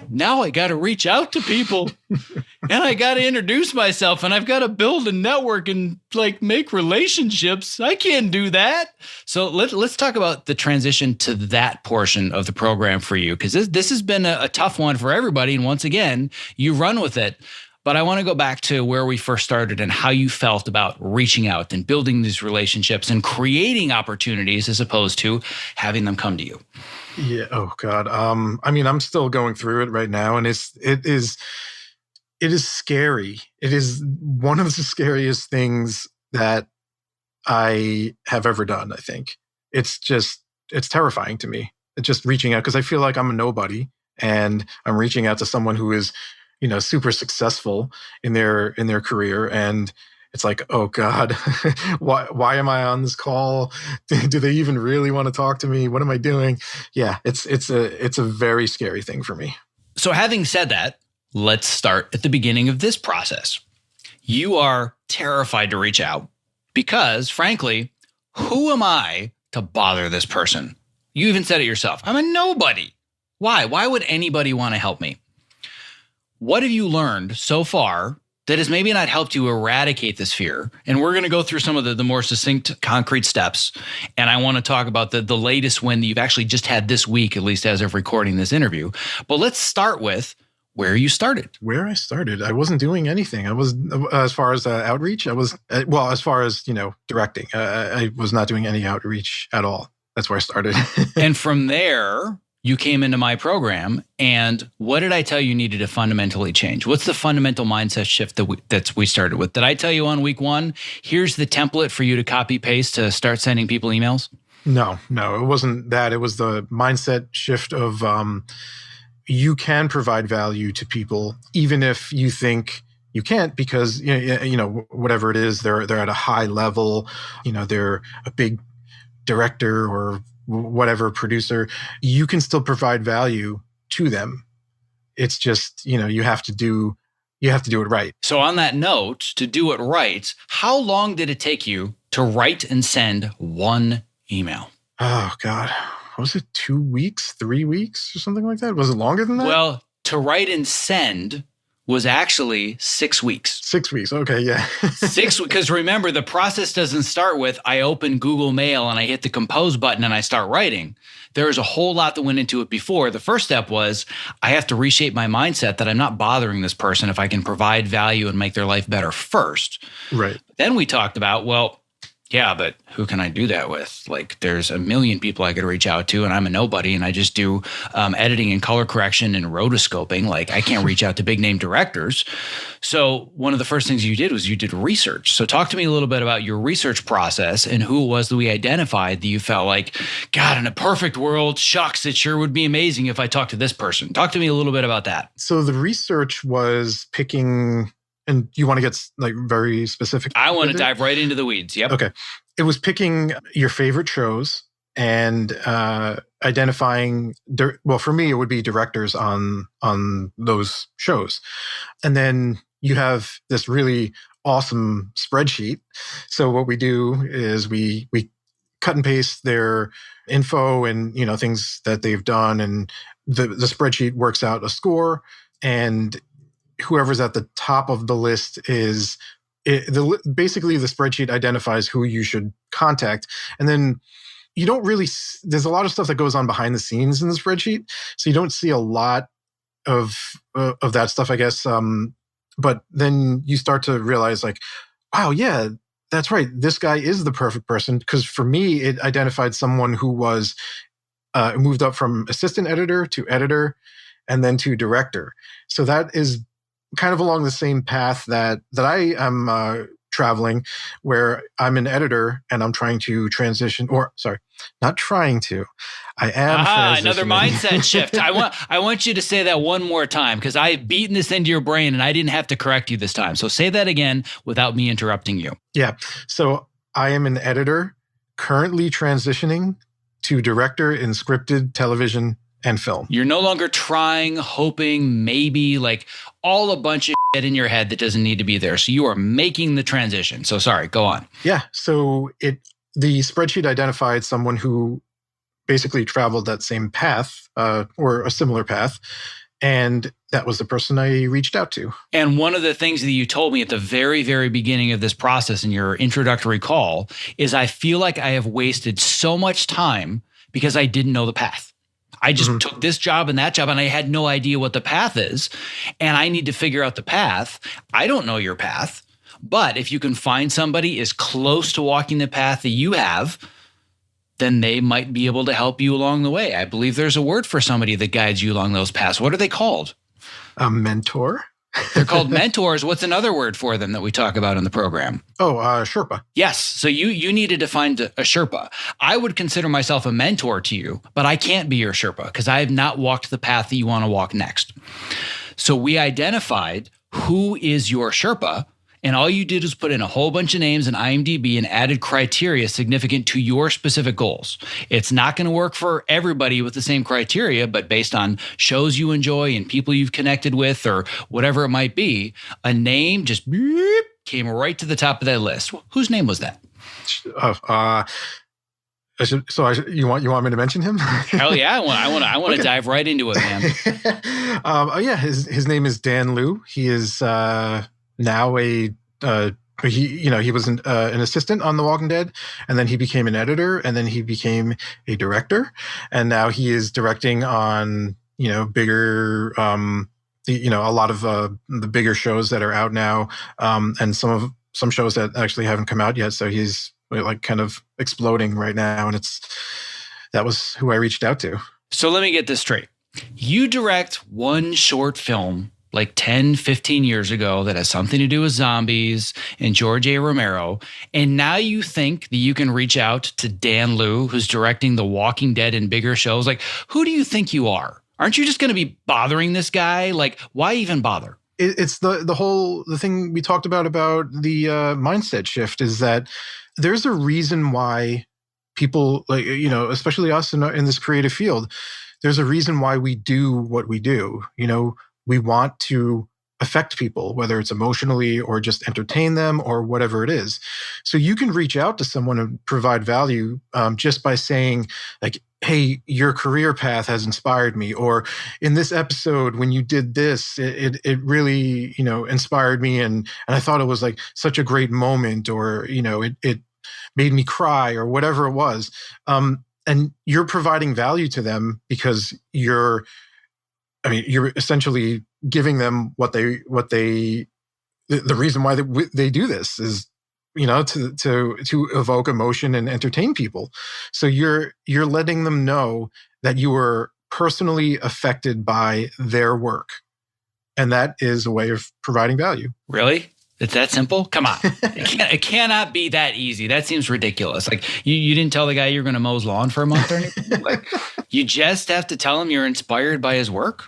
now I got to reach out to people and I got to introduce myself and I've got to build a network and like make relationships. I can't do that. So let's talk about the transition to that portion of the program for you, because this has been a tough one for everybody. And once again, you run with it. But I want to go back to where we first started and how you felt about reaching out and building these relationships and creating opportunities as opposed to having them come to you.
Yeah. Oh God. I mean, I'm still going through it right now, and it is scary. It is one of the scariest things that I have ever done. I think it's terrifying to me. It's just reaching out because I feel like I'm a nobody, and I'm reaching out to someone who is, super successful in their career, and it's like, oh God, why am I on this call? Do they even really want to talk to me? What am I doing? Yeah, it's a very scary thing for me.
So having said that, let's start at the beginning of this process. You are terrified to reach out because, frankly, who am I to bother this person? You even said it yourself. I'm a nobody. Why? Why would anybody want to help me? What have you learned so far that has maybe not helped you eradicate this fear? And we're going to go through some of the more succinct, concrete steps. And I want to talk about the latest win that you've actually just had this week, at least as of recording this interview. But let's start with where you started.
Where I started, I wasn't doing anything. I was, as far as outreach, I was, as far as, directing, I was not doing any outreach at all. That's where I started.
And from there, you came into my program, and what did I tell you needed to fundamentally change? What's the fundamental mindset shift that we started with? Did I tell you on week one, here's the template for you to copy paste to start sending people emails?
No, it wasn't that. It was the mindset shift of you can provide value to people, even if you think you can't, because whatever it is, they're at a high level, they're a big director or whatever producer, you can still provide value to them. It's just, you have to do it right.
So on that note, to do it right, how long did it take you to write and send one email?
Oh God. Was it 2 weeks, 3 weeks or something like that? Was it longer than that?
Well, to write and send was actually 6 weeks.
6 weeks. Okay. Yeah.
6, because remember, the process doesn't start with I open Google Mail and I hit the compose button and I start writing. There was a whole lot that went into it before. The first step was I have to reshape my mindset that I'm not bothering this person if I can provide value and make their life better first.
Right.
Then we talked about, well, yeah, but who can I do that with? Like, there's a million people I could reach out to, and I'm a nobody, and I just do editing and color correction and rotoscoping. Like, I can't reach out to big name directors. So one of the first things you did was you did research. So talk to me a little bit about your research process and who it was that we identified that you felt like, God, in a perfect world, shucks, it sure would be amazing if I talked to this person. Talk to me a little bit about that.
So the research was picking. And you want to get like very specific?
I want to dive right into the weeds. Yep.
Okay. It was picking your favorite shows and identifying, well, for me, it would be directors on those shows. And then you have this really awesome spreadsheet. So what we do is we cut and paste their info and, things that they've done. And the spreadsheet works out a score. And whoever's at the top of the list is basically the spreadsheet identifies who you should contact. And then you don't really, there's a lot of stuff that goes on behind the scenes in the spreadsheet. So you don't see a lot of that stuff, I guess. But then you start to realize like, wow, yeah, that's right. This guy is the perfect person. Because for me, it identified someone who was moved up from assistant editor to editor and then to director. So that is kind of along the same path that I am traveling, where I'm an editor and I'm trying to transition, or sorry, not trying to. I am
another mindset shift. I want you to say that one more time, because I've beaten this into your brain and I didn't have to correct you this time. So say that again without me interrupting you.
Yeah. So I am an editor currently transitioning to director in scripted television and film.
You're no longer trying, hoping, maybe, like all a bunch of shit in your head that doesn't need to be there. So you are making the transition. So sorry, go on.
Yeah. So the spreadsheet identified someone who basically traveled that same path or a similar path. And that was the person I reached out to.
And one of the things that you told me at the very, very beginning of this process in your introductory call is I feel like I have wasted so much time because I didn't know the path. I just took this job and that job and I had no idea what the path is. And I need to figure out the path. I don't know your path, but if you can find somebody as close to walking the path that you have, then they might be able to help you along the way. I believe there's a word for somebody that guides you along those paths. What are they called?
A mentor.
They're called mentors. What's another word for them that we talk about in the program?
Oh, Sherpa.
Yes. So you needed to find a Sherpa. I would consider myself a mentor to you, but I can't be your Sherpa because I have not walked the path that you want to walk next. So we identified who is your Sherpa, and all you did was put in a whole bunch of names in IMDb and added criteria significant to your specific goals. It's not going to work for everybody with the same criteria, but based on shows you enjoy and people you've connected with or whatever it might be, a name just beep, came right to the top of that list. Whose name was that?
You want me to mention him?
Hell yeah, I want to dive right into it, man.
His name is Dan Liu. He is now he was an assistant on The Walking Dead, and then he became an editor, and then he became a director, and now he is directing on bigger a lot of the bigger shows that are out now, and some shows that actually haven't come out yet. So he's like kind of exploding right now, and that was who I reached out to. So
let me get this straight. You direct one short film like 10, 15 years ago that has something to do with zombies and George A. Romero. And now you think that you can reach out to Dan Liu, who's directing The Walking Dead and bigger shows. Like, who do you think you are? Aren't you just going to be bothering this guy? Like, why even bother?
It's the thing we talked about the mindset shift is that there's a reason why people, like, especially us in this creative field, there's a reason why we do what we do. We want to affect people, whether it's emotionally or just entertain them or whatever it is. So you can reach out to someone and provide value just by saying, like, hey, your career path has inspired me. Or in this episode, when you did this, it really, inspired me. And I thought it was like such a great moment, or, it made me cry, or whatever it was. And you're providing value to them because you're essentially giving them the reason why they do this is, to evoke emotion and entertain people. So you're letting them know that you were personally affected by their work. And that is a way of providing value.
Really? It's that simple? Come on. It cannot be that easy. That seems ridiculous. Like, you didn't tell the guy you're going to mow his lawn for a month or anything? Like, you just have to tell him you're inspired by his work?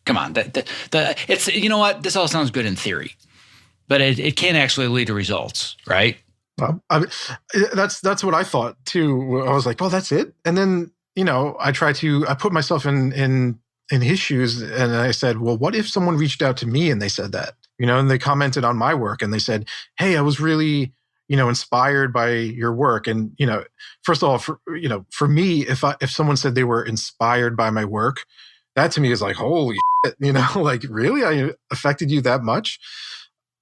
Come on. It's, you know what? This all sounds good in theory, but it can't actually lead to results, right?
Well, that's what I thought too. I was like, well, that's it. And then, I put myself in his shoes, and I said, well, what if someone reached out to me and they said that, and they commented on my work and they said, hey, I was really, inspired by your work. And, first of all, for me, if someone said they were inspired by my work, that to me is like, holy shit, like really? I affected you that much?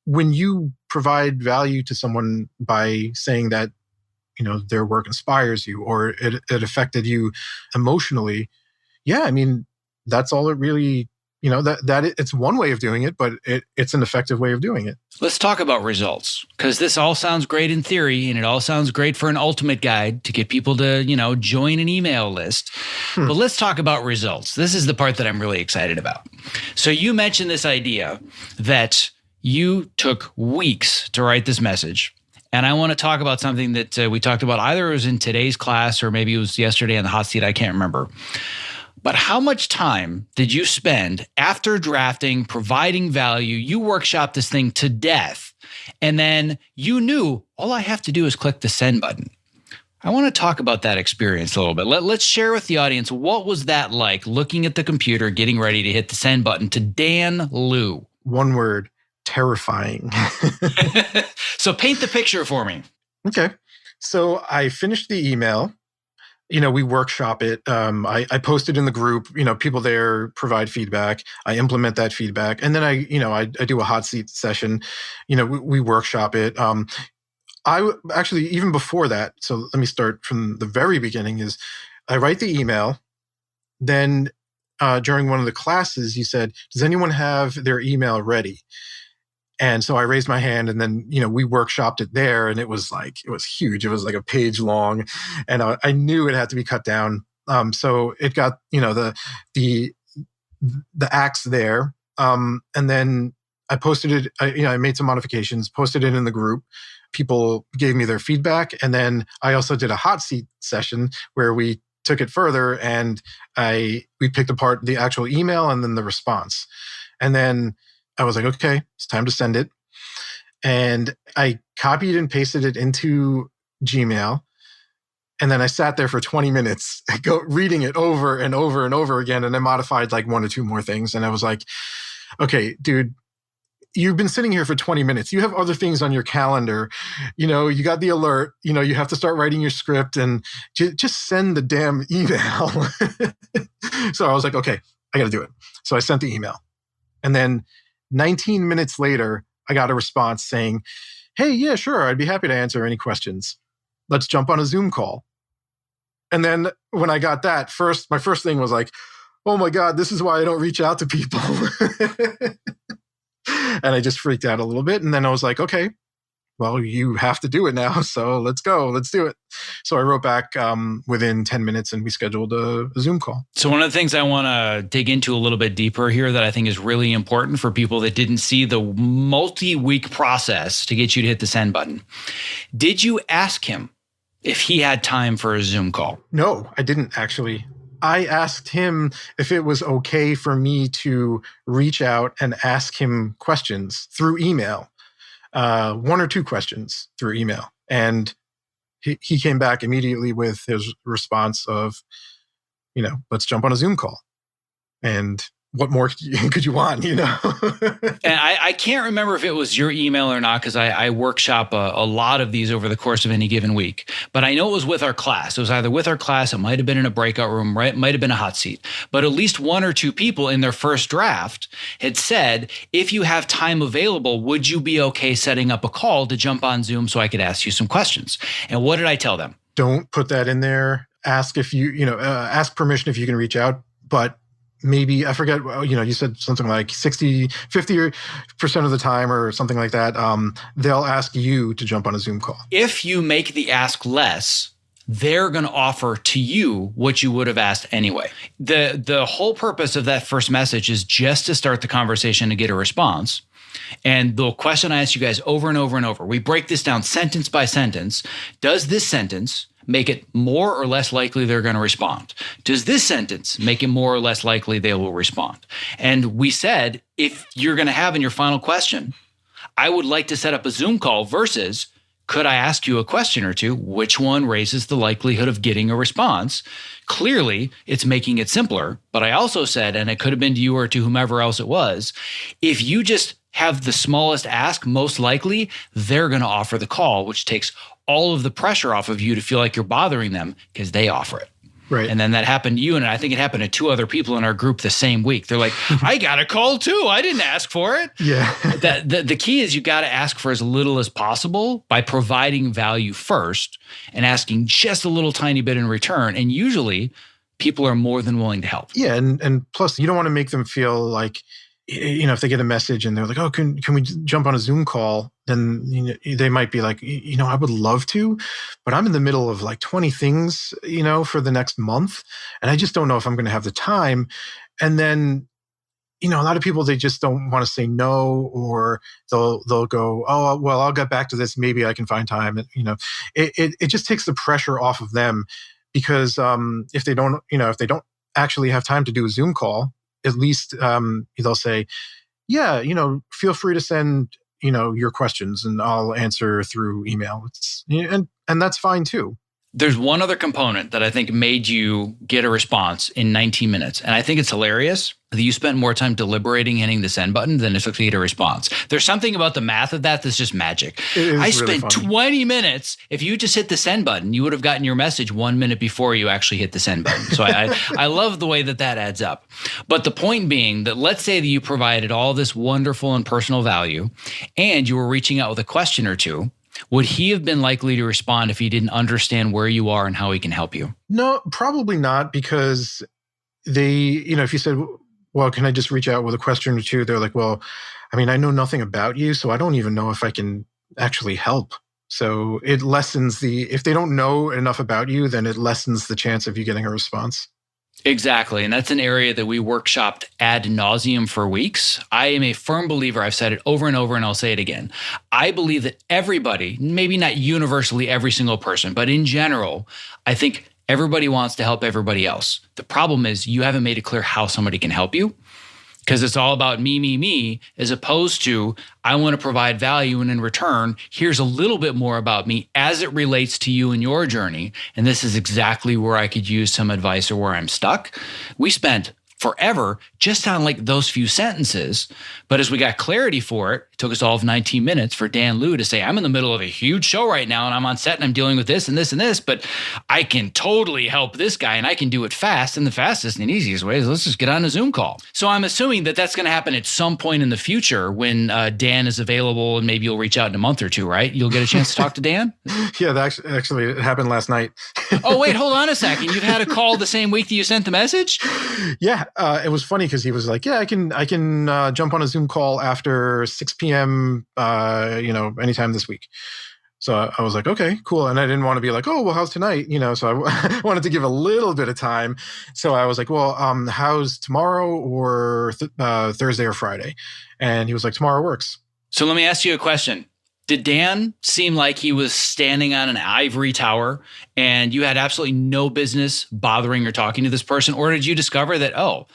When you provide value to someone by saying that, their work inspires you or it affected you emotionally, yeah, I mean, that's all it really, it's one way of doing it, but it's an effective way of doing it.
Let's talk about results, because this all sounds great in theory, and it all sounds great for an ultimate guide to get people to, join an email list. But let's talk about results. This is the part that I'm really excited about. So you mentioned this idea that you took weeks to write this message. And I want to talk about something that we talked about, either it was in today's class or maybe it was yesterday on the hot seat. I can't remember. But how much time did you spend after drafting, providing value? You workshopped this thing to death, and then you knew all I have to do is click the send button. I want to talk about that experience a little bit. Let's share with the audience, what was that like, looking at the computer, getting ready to hit the send button to Dan Liu?
One word: terrifying.
So paint the picture for me.
Okay. So I finished the email. We workshop it. I post it in the group. People there provide feedback. I implement that feedback, and then I do a hot seat session. We workshop it. I actually, even before that. So let me start from the very beginning. Is I write the email. Then during one of the classes, you said, "Does anyone have their email ready?" And so I raised my hand, and then, we workshopped it there, and it was huge. It was like a page long, and I knew it had to be cut down. So it got, the acts there. And then I posted it, I made some modifications, posted it in the group. People gave me their feedback. And then I also did a hot seat session where we took it further, and we picked apart the actual email and then the response. And then I was like, okay, it's time to send it. And I copied and pasted it into Gmail. And then I sat there for 20 minutes, reading it over and over and over again. And I modified like one or two more things. And I was like, okay, dude, you've been sitting here for 20 minutes. You have other things on your calendar. You got the alert, you have to start writing your script, and just send the damn email. So I was like, okay, I got to do it. So I sent the email. And then 19 minutes later, I got a response saying, hey, yeah, sure, I'd be happy to answer any questions. Let's jump on a Zoom call. And then when I got that, my first thing was like, oh my God, this is why I don't reach out to people. And I just freaked out a little bit. And then I was like, okay, well, you have to do it now. So let's go. Let's do it. So I wrote back within 10 minutes, and we scheduled a Zoom call.
So one of the things I want to dig into a little bit deeper here that I think is really important for people that didn't see the multi-week process to get you to hit the send button. Did you ask him if he had time for a Zoom call?
No, I didn't actually. I asked him if it was okay for me to reach out and ask him questions through email. One or two questions through email. And he came back immediately with his response of, let's jump on a Zoom call. And what more could you want,
And I can't remember if it was your email or not, because I workshop a lot of these over the course of any given week. But I know it was with our class. It was either with our class, it might have been in a breakout room, right? It might have been a hot seat. But at least one or two people in their first draft had said, if you have time available, would you be okay setting up a call to jump on Zoom so I could ask you some questions? And what did I tell them?
Don't put that in there. Ask if ask permission if you can reach out, but maybe, I forget, you said something like 50% of the time or something like that, they'll ask you to jump on a Zoom call.
If you make the ask less, they're going to offer to you what you would have asked anyway. The whole purpose of that first message is just to start the conversation to get a response. And the question I ask you guys over and over and over, we break this down sentence by sentence. Does this sentence make it more or less likely they're going to respond? Does this sentence make it more or less likely they will respond? And we said, if you're going to have in your final question, I would like to set up a Zoom call versus, could I ask you a question or two? Which one raises the likelihood of getting a response? Clearly, it's making it simpler. But I also said, and it could have been to you or to whomever else it was, if you just have the smallest ask, most likely they're going to offer the call, which takes all of the pressure off of you to feel like you're bothering them because they offer it.
Right.
And then that happened to you. And I think it happened to 2 other people in our group the same week. They're like, I got a call too. I didn't ask for it.
Yeah.
The key is you got to ask for as little as possible by providing value first and asking just a little tiny bit in return. And usually people are more than willing to help.
Yeah. And plus you don't want to make them feel like, if they get a message and they're like, oh, can we jump on a Zoom call? Then they might be like, I would love to, but I'm in the middle of like 20 things, for the next month. And I just don't know if I'm going to have the time. And then, a lot of people, they just don't want to say no, or they'll go, oh, well, I'll get back to this. Maybe I can find time. It just takes the pressure off of them, because if they don't actually have time to do a Zoom call, at least they'll say, yeah, feel free to send, your questions and I'll answer through email. And that's fine too.
There's one other component that I think made you get a response in 19 minutes. And I think it's hilarious that you spent more time deliberating hitting the send button than it took to get a response. There's something about the math of that that's just magic. I spent really 20 minutes. If you just hit the send button, you would have gotten your message 1 minute before you actually hit the send button. So I love the way that adds up. But the point being that let's say that you provided all this wonderful and personal value and you were reaching out with a question or two. Would he have been likely to respond if he didn't understand where you are and how he can help you?
No, probably not, because if you said, well, can I just reach out with a question or two? They're like, well, I know nothing about you, so I don't even know if I can actually help. So it lessens if they don't know enough about you, then it lessens the chance of you getting a response.
Exactly. And that's an area that we workshopped ad nauseum for weeks. I am a firm believer. I've said it over and over, and I'll say it again. I believe that everybody, maybe not universally every single person, but in general, I think everybody wants to help everybody else. The problem is you haven't made it clear how somebody can help you, because it's all about me, as opposed to I want to provide value, and in return, here's a little bit more about me as it relates to you and your journey. And this is exactly where I could use some advice or where I'm stuck. We spent forever just on like those few sentences. But as we got clarity for it, it took us all of 19 minutes for Dan Liu to say, I'm in the middle of a huge show right now and I'm on set and I'm dealing with this and this and this, but I can totally help this guy and I can do it fast. And the fastest and easiest way is let's just get on a Zoom call. So I'm assuming that that's going to happen at some point in the future when Dan is available, and maybe you'll reach out in a month or two, right? You'll get a chance to talk to Dan?
Yeah, that actually it happened last night.
Oh, wait, hold on a second. You've had a call the same week that you sent the message?
Yeah. It was funny because he was like, yeah, I can jump on a Zoom call after 6 p.m., anytime this week. So I was like, okay, cool. And I didn't want to be like, oh, well, how's tonight? So I wanted to give a little bit of time. So I was like, well, how's tomorrow or Thursday or Friday? And he was like, tomorrow works.
So let me ask you a question. Did Dan seem like he was standing on an ivory tower and you had absolutely no business bothering or talking to this person? Or did you discover that, oh,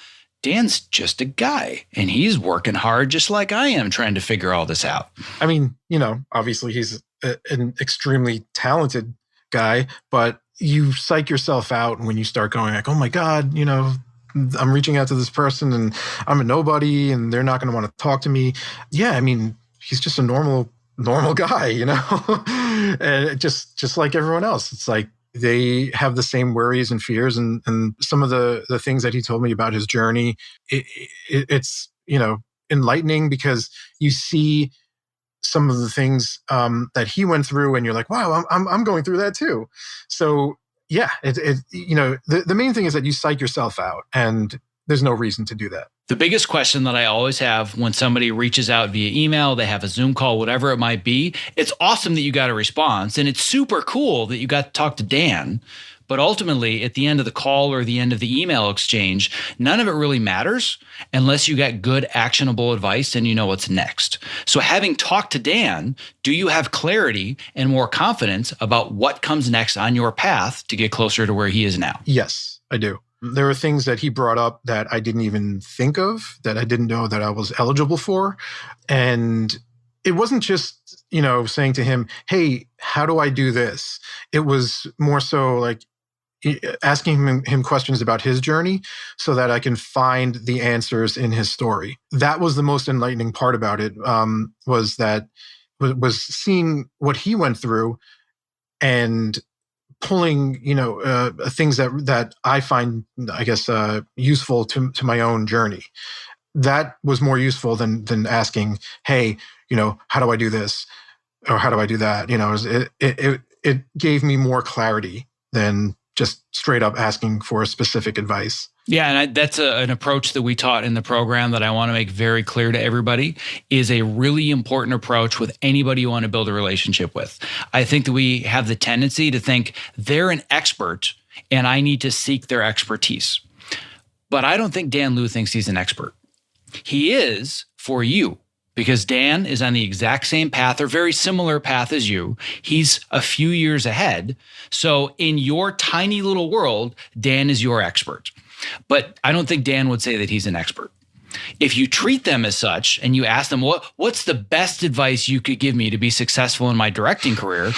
Dan's just a guy and he's working hard just like I am trying to figure all this out?
Obviously he's an extremely talented guy, but you psych yourself out when you start going like, oh my God, I'm reaching out to this person and I'm a nobody and they're not going to want to talk to me. Yeah, he's just a normal guy, and just like everyone else. It's like they have the same worries and fears, and some of the things that he told me about his journey, it's enlightening because you see some of the things that he went through, and you're like, wow, I'm going through that too. So yeah, the main thing is that you psych yourself out, and there's no reason to do that.
The biggest question that I always have when somebody reaches out via email, they have a Zoom call, whatever it might be, it's awesome that you got a response and it's super cool that you got to talk to Dan. But ultimately, at the end of the call or the end of the email exchange, none of it really matters unless you get good, actionable advice and you know what's next. So having talked to Dan, do you have clarity and more confidence about what comes next on your path to get closer to where he is now?
Yes, I do. There were things that he brought up that I didn't even think of, that I didn't know that I was eligible for. And it wasn't just, saying to him, hey, how do I do this? It was more so like asking him questions about his journey so that I can find the answers in his story. That was the most enlightening part about it, was seeing what he went through and pulling, things that I find, I guess, useful to my own journey. That was more useful than asking, hey, how do I do this? Or how do I do that? It gave me more clarity than just straight up asking for specific advice.
Yeah, and that's an approach that we taught in the program that I want to make very clear to everybody is a really important approach with anybody you want to build a relationship with. I think that we have the tendency to think they're an expert and I need to seek their expertise. But I don't think Dan Liu thinks he's an expert. He is for you. Because Dan is on the exact same path or very similar path as you. He's a few years ahead. So in your tiny little world, Dan is your expert. But I don't think Dan would say that he's an expert. If you treat them as such and you ask them, what's the best advice you could give me to be successful in my directing career?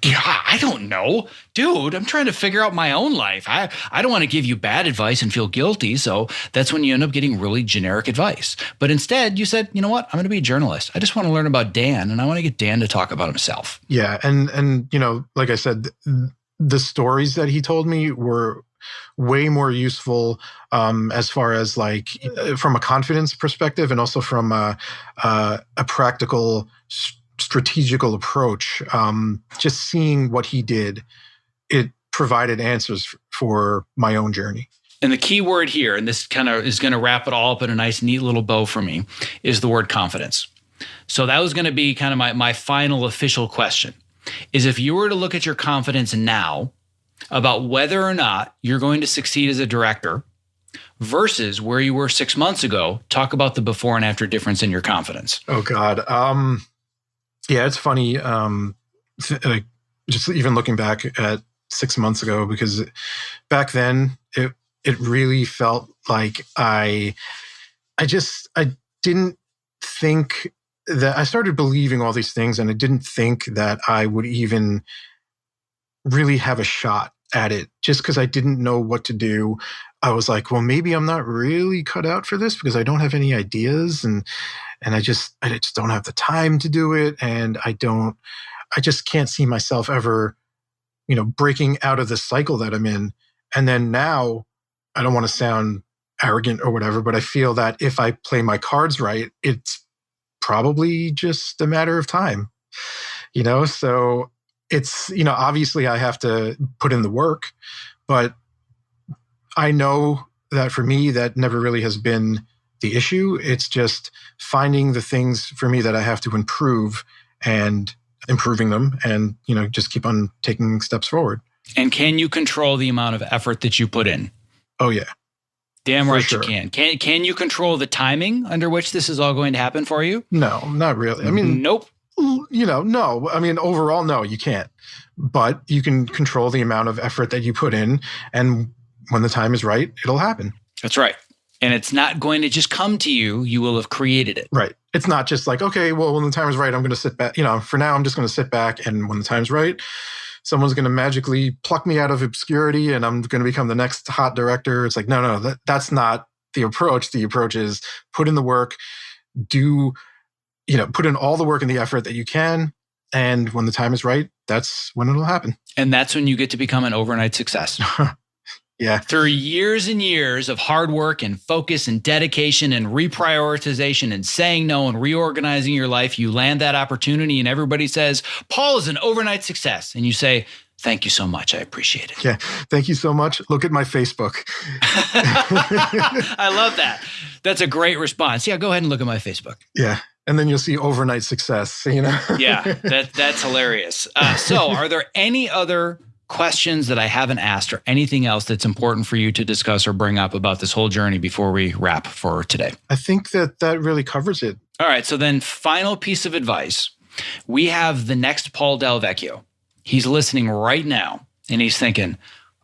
God, I don't know. Dude, I'm trying to figure out my own life. I don't want to give you bad advice and feel guilty. So that's when you end up getting really generic advice. But instead, you said, you know what? I'm going to be a journalist. I just want to learn about Dan and I want to get Dan to talk about himself.
Yeah. And like I said, the stories that he told me were way more useful as far as from a confidence perspective and also from a practical strategical approach. Just seeing what he did, it provided answers for my own journey.
And the key word here, and this kind of is going to wrap it all up in a nice, neat little bow for me, is the word confidence. So that was going to be kind of my final official question, is if you were to look at your confidence now, about whether or not you're going to succeed as a director versus where you were 6 months ago. Talk about the before and after difference in your confidence.
Oh, God. Yeah, it's funny. Just even looking back at 6 months ago, because back then it really felt like I didn't think that I started believing all these things and I didn't think that I would even really have a shot at it just because I didn't know what to do. I was like, well, maybe I'm not really cut out for this because I don't have any ideas and I just don't have the time to do it. And I just can't see myself ever, breaking out of the cycle that I'm in. And then now I don't want to sound arrogant or whatever, but I feel that if I play my cards right, it's probably just a matter of time, so it's, obviously I have to put in the work, but I know that for me, that never really has been the issue. It's just finding the things for me that I have to improve and improving them and, just keep on taking steps forward.
And can you control the amount of effort that you put in?
Oh, yeah.
Damn right you can. Can you control the timing under which this is all going to happen for you?
No, not really. I mean,
nope.
No. I mean, overall, no, you can't. But you can control the amount of effort that you put in. And when the time is right, it'll happen.
That's right. And it's not going to just come to you. You will have created it.
Right. It's not just like, okay, well, when the time is right, I'm going to sit back. For now, I'm just going to sit back. And when the time's right, someone's going to magically pluck me out of obscurity and I'm going to become the next hot director. It's like, no, that's not the approach. The approach is put in the work, put in all the work and the effort that you can. And when the time is right, that's when it'll happen.
And that's when you get to become an overnight success.
Yeah.
Through years and years of hard work and focus and dedication and reprioritization and saying no and reorganizing your life, you land that opportunity and everybody says, Paul is an overnight success. And you say, thank you so much. I appreciate it.
Yeah. Thank you so much. Look at my Facebook.
I love that. That's a great response. Yeah, go ahead and look at my Facebook.
Yeah. And then you'll see overnight success,
Yeah, that's hilarious. So are there any other questions that I haven't asked or anything else that's important for you to discuss or bring up about this whole journey before we wrap for today?
I think that really covers it.
All right. So then final piece of advice. We have the next Paul Del Vecchio. He's listening right now and he's thinking,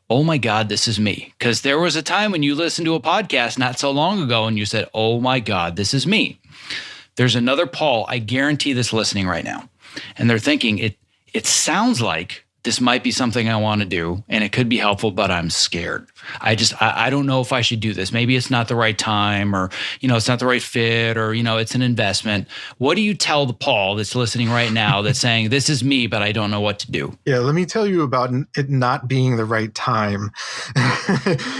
oh my God, this is me. Because there was a time when you listened to a podcast not so long ago and you said, oh my God, this is me. There's another Paul, I guarantee this listening right now. And they're thinking, it sounds like this might be something I want to do and it could be helpful, but I'm scared. I don't know if I should do this. Maybe it's not the right time, or, it's not the right fit, or, it's an investment. What do you tell the Paul that's listening right now that's saying, this is me, but I don't know what to do?
Yeah, let me tell you about it not being the right time,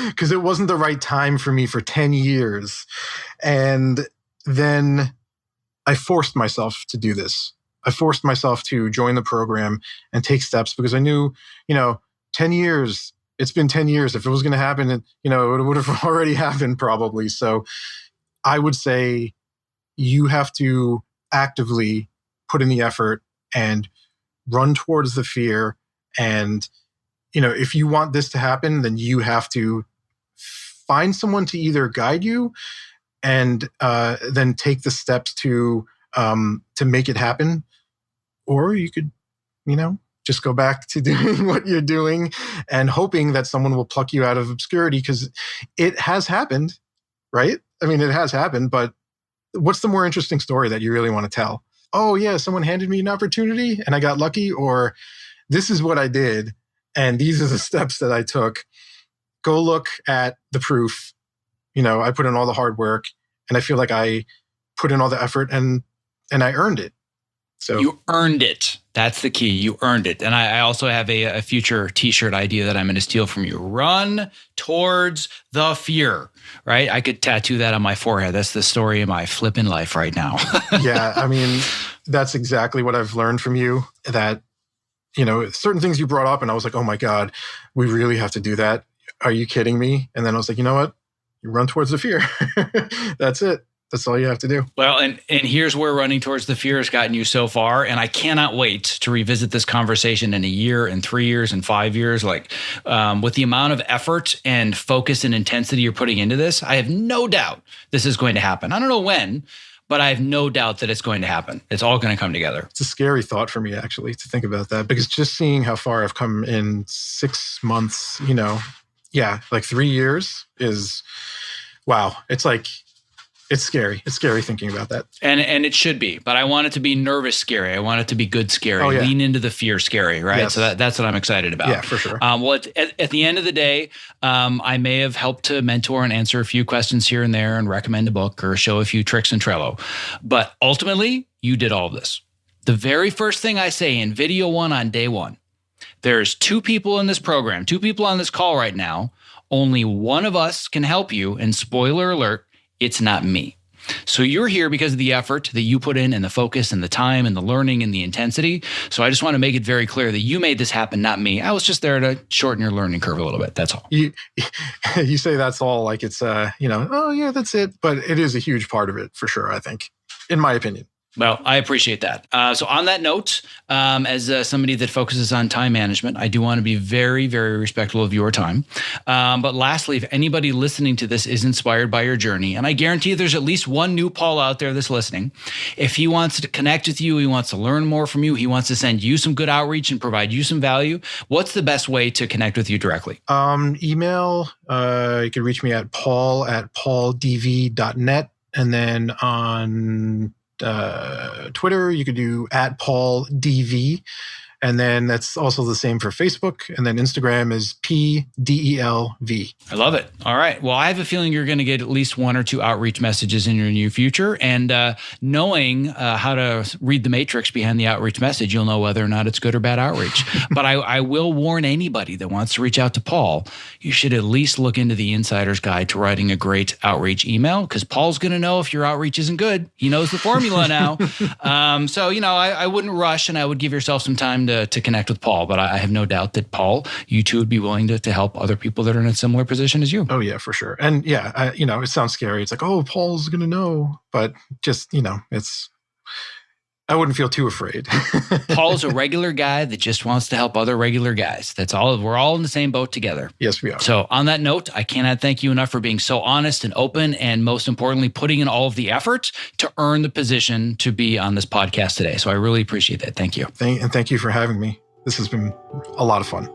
because it wasn't the right time for me for 10 years. And then I forced myself to do this. I forced myself to join the program and take steps, because I knew, 10 years, it's been 10 years. If it was going to happen, it would have already happened probably. So I would say you have to actively put in the effort and run towards the fear. And, if you want this to happen, then you have to find someone to either guide you and then take the steps to make it happen. Or you could, just go back to doing what you're doing and hoping that someone will pluck you out of obscurity, because it has happened, right? I mean, it has happened, but what's the more interesting story that you really want to tell? Oh yeah, someone handed me an opportunity and I got lucky, or this is what I did and these are the steps that I took. Go look at the proof. I put in all the hard work and I feel like I put in all the effort and I earned it. So
you earned it. That's the key. You earned it. And I also have a future t-shirt idea that I'm going to steal from you. Run towards the fear, right? I could tattoo that on my forehead. That's the story of my flipping life right now.
Yeah. I mean, that's exactly what I've learned from you, that, certain things you brought up and I was like, oh my God, we really have to do that. Are you kidding me? And then I was like, you know what? You run towards the fear. That's it. That's all you have to do. Well,
and here's where running towards the fear has gotten you so far. And I cannot wait to revisit this conversation in a year and 3 years and 5 years. With the amount of effort and focus and intensity you're putting into this, I have no doubt this is going to happen. I don't know when, but I have no doubt that it's going to happen. It's all going to come together.
It's a scary thought for me, actually, to think about that, because just seeing how far I've come in 6 months, 3 years is, wow. It's scary. It's scary thinking about that.
And it should be, but I want it to be nervous scary. I want it to be good scary.
Oh, yeah.
Lean into the fear scary, right?
Yes.
So that's what I'm excited about.
Yeah, for sure.
Well, at the end of the day, I may have helped to mentor and answer a few questions here and there and recommend a book or show a few tricks in Trello. But ultimately, you did all of this. The very first thing I say in video 1 on day 1, there's 2 people in this program, 2 people on this call right now. Only one of us can help you. And spoiler alert, it's not me. So you're here because of the effort that you put in and the focus and the time and the learning and the intensity. So I just want to make it very clear that you made this happen, not me. I was just there to shorten your learning curve a little bit. That's all.
You say that's all like it's, oh yeah, that's it. But it is a huge part of it for sure, I think, in my opinion.
Well, I appreciate that. So on that note, as somebody that focuses on time management, I do want to be very, very respectful of your time. But lastly, if anybody listening to this is inspired by your journey, and I guarantee there's at least one new Paul out there that's listening, if he wants to connect with you, he wants to learn more from you, he wants to send you some good outreach and provide you some value, what's the best way to connect with you directly?
Email. You can reach me at paul@pauldv.net. And then on Twitter, you could do @PaulDV. And then that's also the same for Facebook. And then Instagram is PDELV.
I love it. All right. Well, I have a feeling you're going to get at least 1 or 2 outreach messages in your near future. And knowing how to read the matrix behind the outreach message, you'll know whether or not it's good or bad outreach. But I will warn anybody that wants to reach out to Paul, you should at least look into the Insider's Guide to Writing a Great Outreach Email, because Paul's going to know if your outreach isn't good. He knows the formula now. So, I wouldn't rush, and I would give yourself some time to connect with Paul. But I have no doubt that, Paul, you too would be willing to help other people that are in a similar position as you.
Oh, yeah, for sure. And yeah, it sounds scary. It's like, oh, Paul's going to know. But just, I wouldn't feel too afraid.
Paul's a regular guy that just wants to help other regular guys. That's all. We're all in the same boat together.
Yes, we are.
So on that note, I cannot thank you enough for being so honest and open, and most importantly, putting in all of the effort to earn the position to be on this podcast today. So I really appreciate that. Thank you.
Thank you for having me. This has been a lot of fun.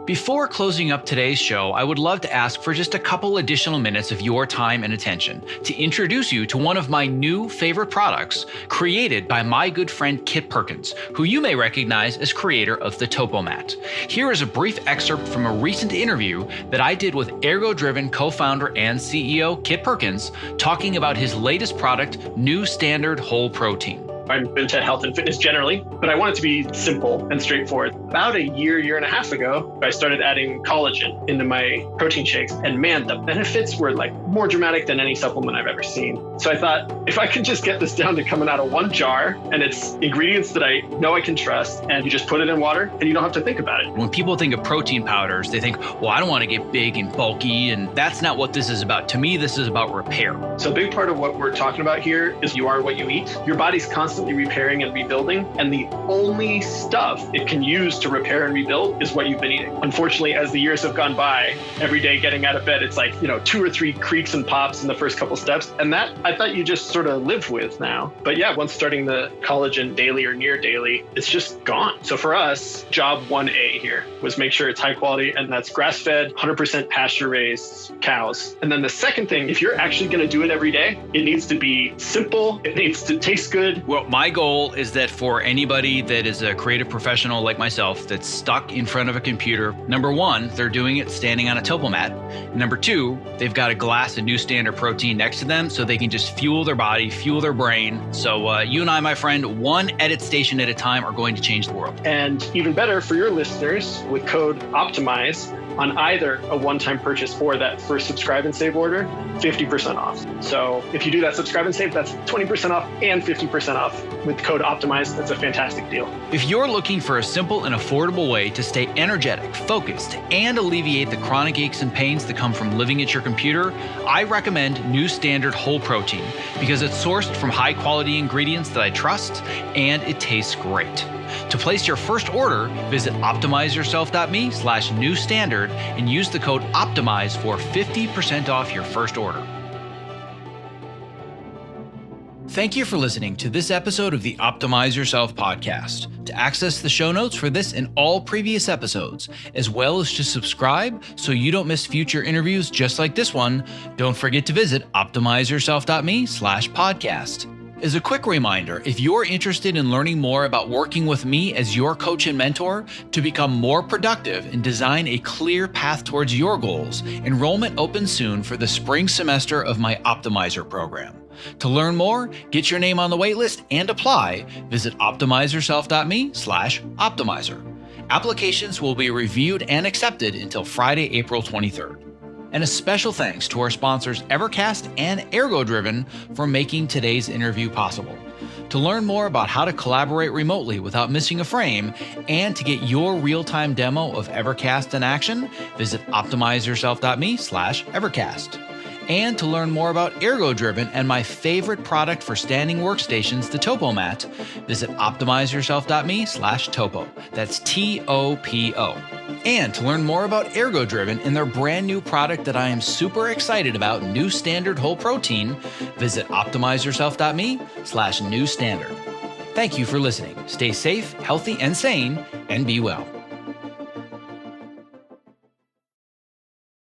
Before closing up today's show, I would love to ask for just a couple additional minutes of your time and attention to introduce you to one of my new favorite products created by my good friend Kit Perkins, who you may recognize as creator of the Topo Mat. Here is a brief excerpt from a recent interview that I did with Ergo-Driven co-founder and CEO Kit Perkins, talking about his latest product, New Standard Whole Protein.
I'm into health and fitness generally, but I want it to be simple and straightforward. About a year and a half ago, I started adding collagen into my protein shakes. And man, the benefits were like more dramatic than any supplement I've ever seen. So I thought, if I could just get this down to coming out of one jar and it's ingredients that I know I can trust, and you just put it in water and you don't have to think about it.
When people think of protein powders, they think, well, I don't want to get big and bulky, and that's not what this is about. To me, this is about repair.
So a big part of what we're talking about here is you are what you eat. Your body's constantly repairing and rebuilding, and the only stuff it can use to repair and rebuild is what you've been eating. Unfortunately, as the years have gone by, every day getting out of bed, it's like, 2 or 3 creaks and pops in the first couple steps. And that I thought you just sort of lived with now. But yeah, once starting the collagen daily or near daily, it's just gone. So for us, job 1A here was make sure it's high quality, and that's grass-fed, 100% pasture-raised cows. And then the second thing, if you're actually going to do it every day, it needs to be simple. It needs to taste good.
Well, my goal is that for anybody that is a creative professional like myself that's stuck in front of a computer, number one, they're doing it standing on a Topo Mat. Number two, they've got a glass of New Standard Protein next to them so they can just fuel their body, fuel their brain. So you and I, my friend, one edit station at a time are going to change the world.
And even better for your listeners, with code OPTIMIZE, on either a one-time purchase or that first subscribe and save order, 50% off. So if you do that subscribe and save, that's 20% off and 50% off with code OPTIMIZE. That's a fantastic deal.
If you're looking for a simple and affordable way to stay energetic, focused, and alleviate the chronic aches and pains that come from living at your computer, I recommend New Standard Whole Protein because it's sourced from high-quality ingredients that I trust, and it tastes great. To place your first order, visit optimizeyourself.me/newstandard and use the code OPTIMIZE for 50% off your first order. Thank you for listening to this episode of the Optimize Yourself podcast. To access the show notes for this and all previous episodes, as well as to subscribe so you don't miss future interviews just like this one, don't forget to visit optimizeyourself.me/podcast. As a quick reminder, if you're interested in learning more about working with me as your coach and mentor to become more productive and design a clear path towards your goals, enrollment opens soon for the spring semester of my Optimizer program. To learn more, get your name on the waitlist and apply, visit optimizeyourself.me/optimizer. Applications will be reviewed and accepted until Friday, April 23rd. And a special thanks to our sponsors Evercast and Ergo-Driven for making today's interview possible. To learn more about how to collaborate remotely without missing a frame and to get your real-time demo of Evercast in action, visit optimizeyourself.me/Evercast. And to learn more about Ergo-Driven and my favorite product for standing workstations, the Topo Mat, visit optimizeyourself.me/Topo. That's TOPO. And to learn more about Ergo-Driven and their brand new product that I am super excited about, New Standard Whole Protein, visit optimizeyourself.me/newstandard. Thank you for listening. Stay safe, healthy, and sane, and be well.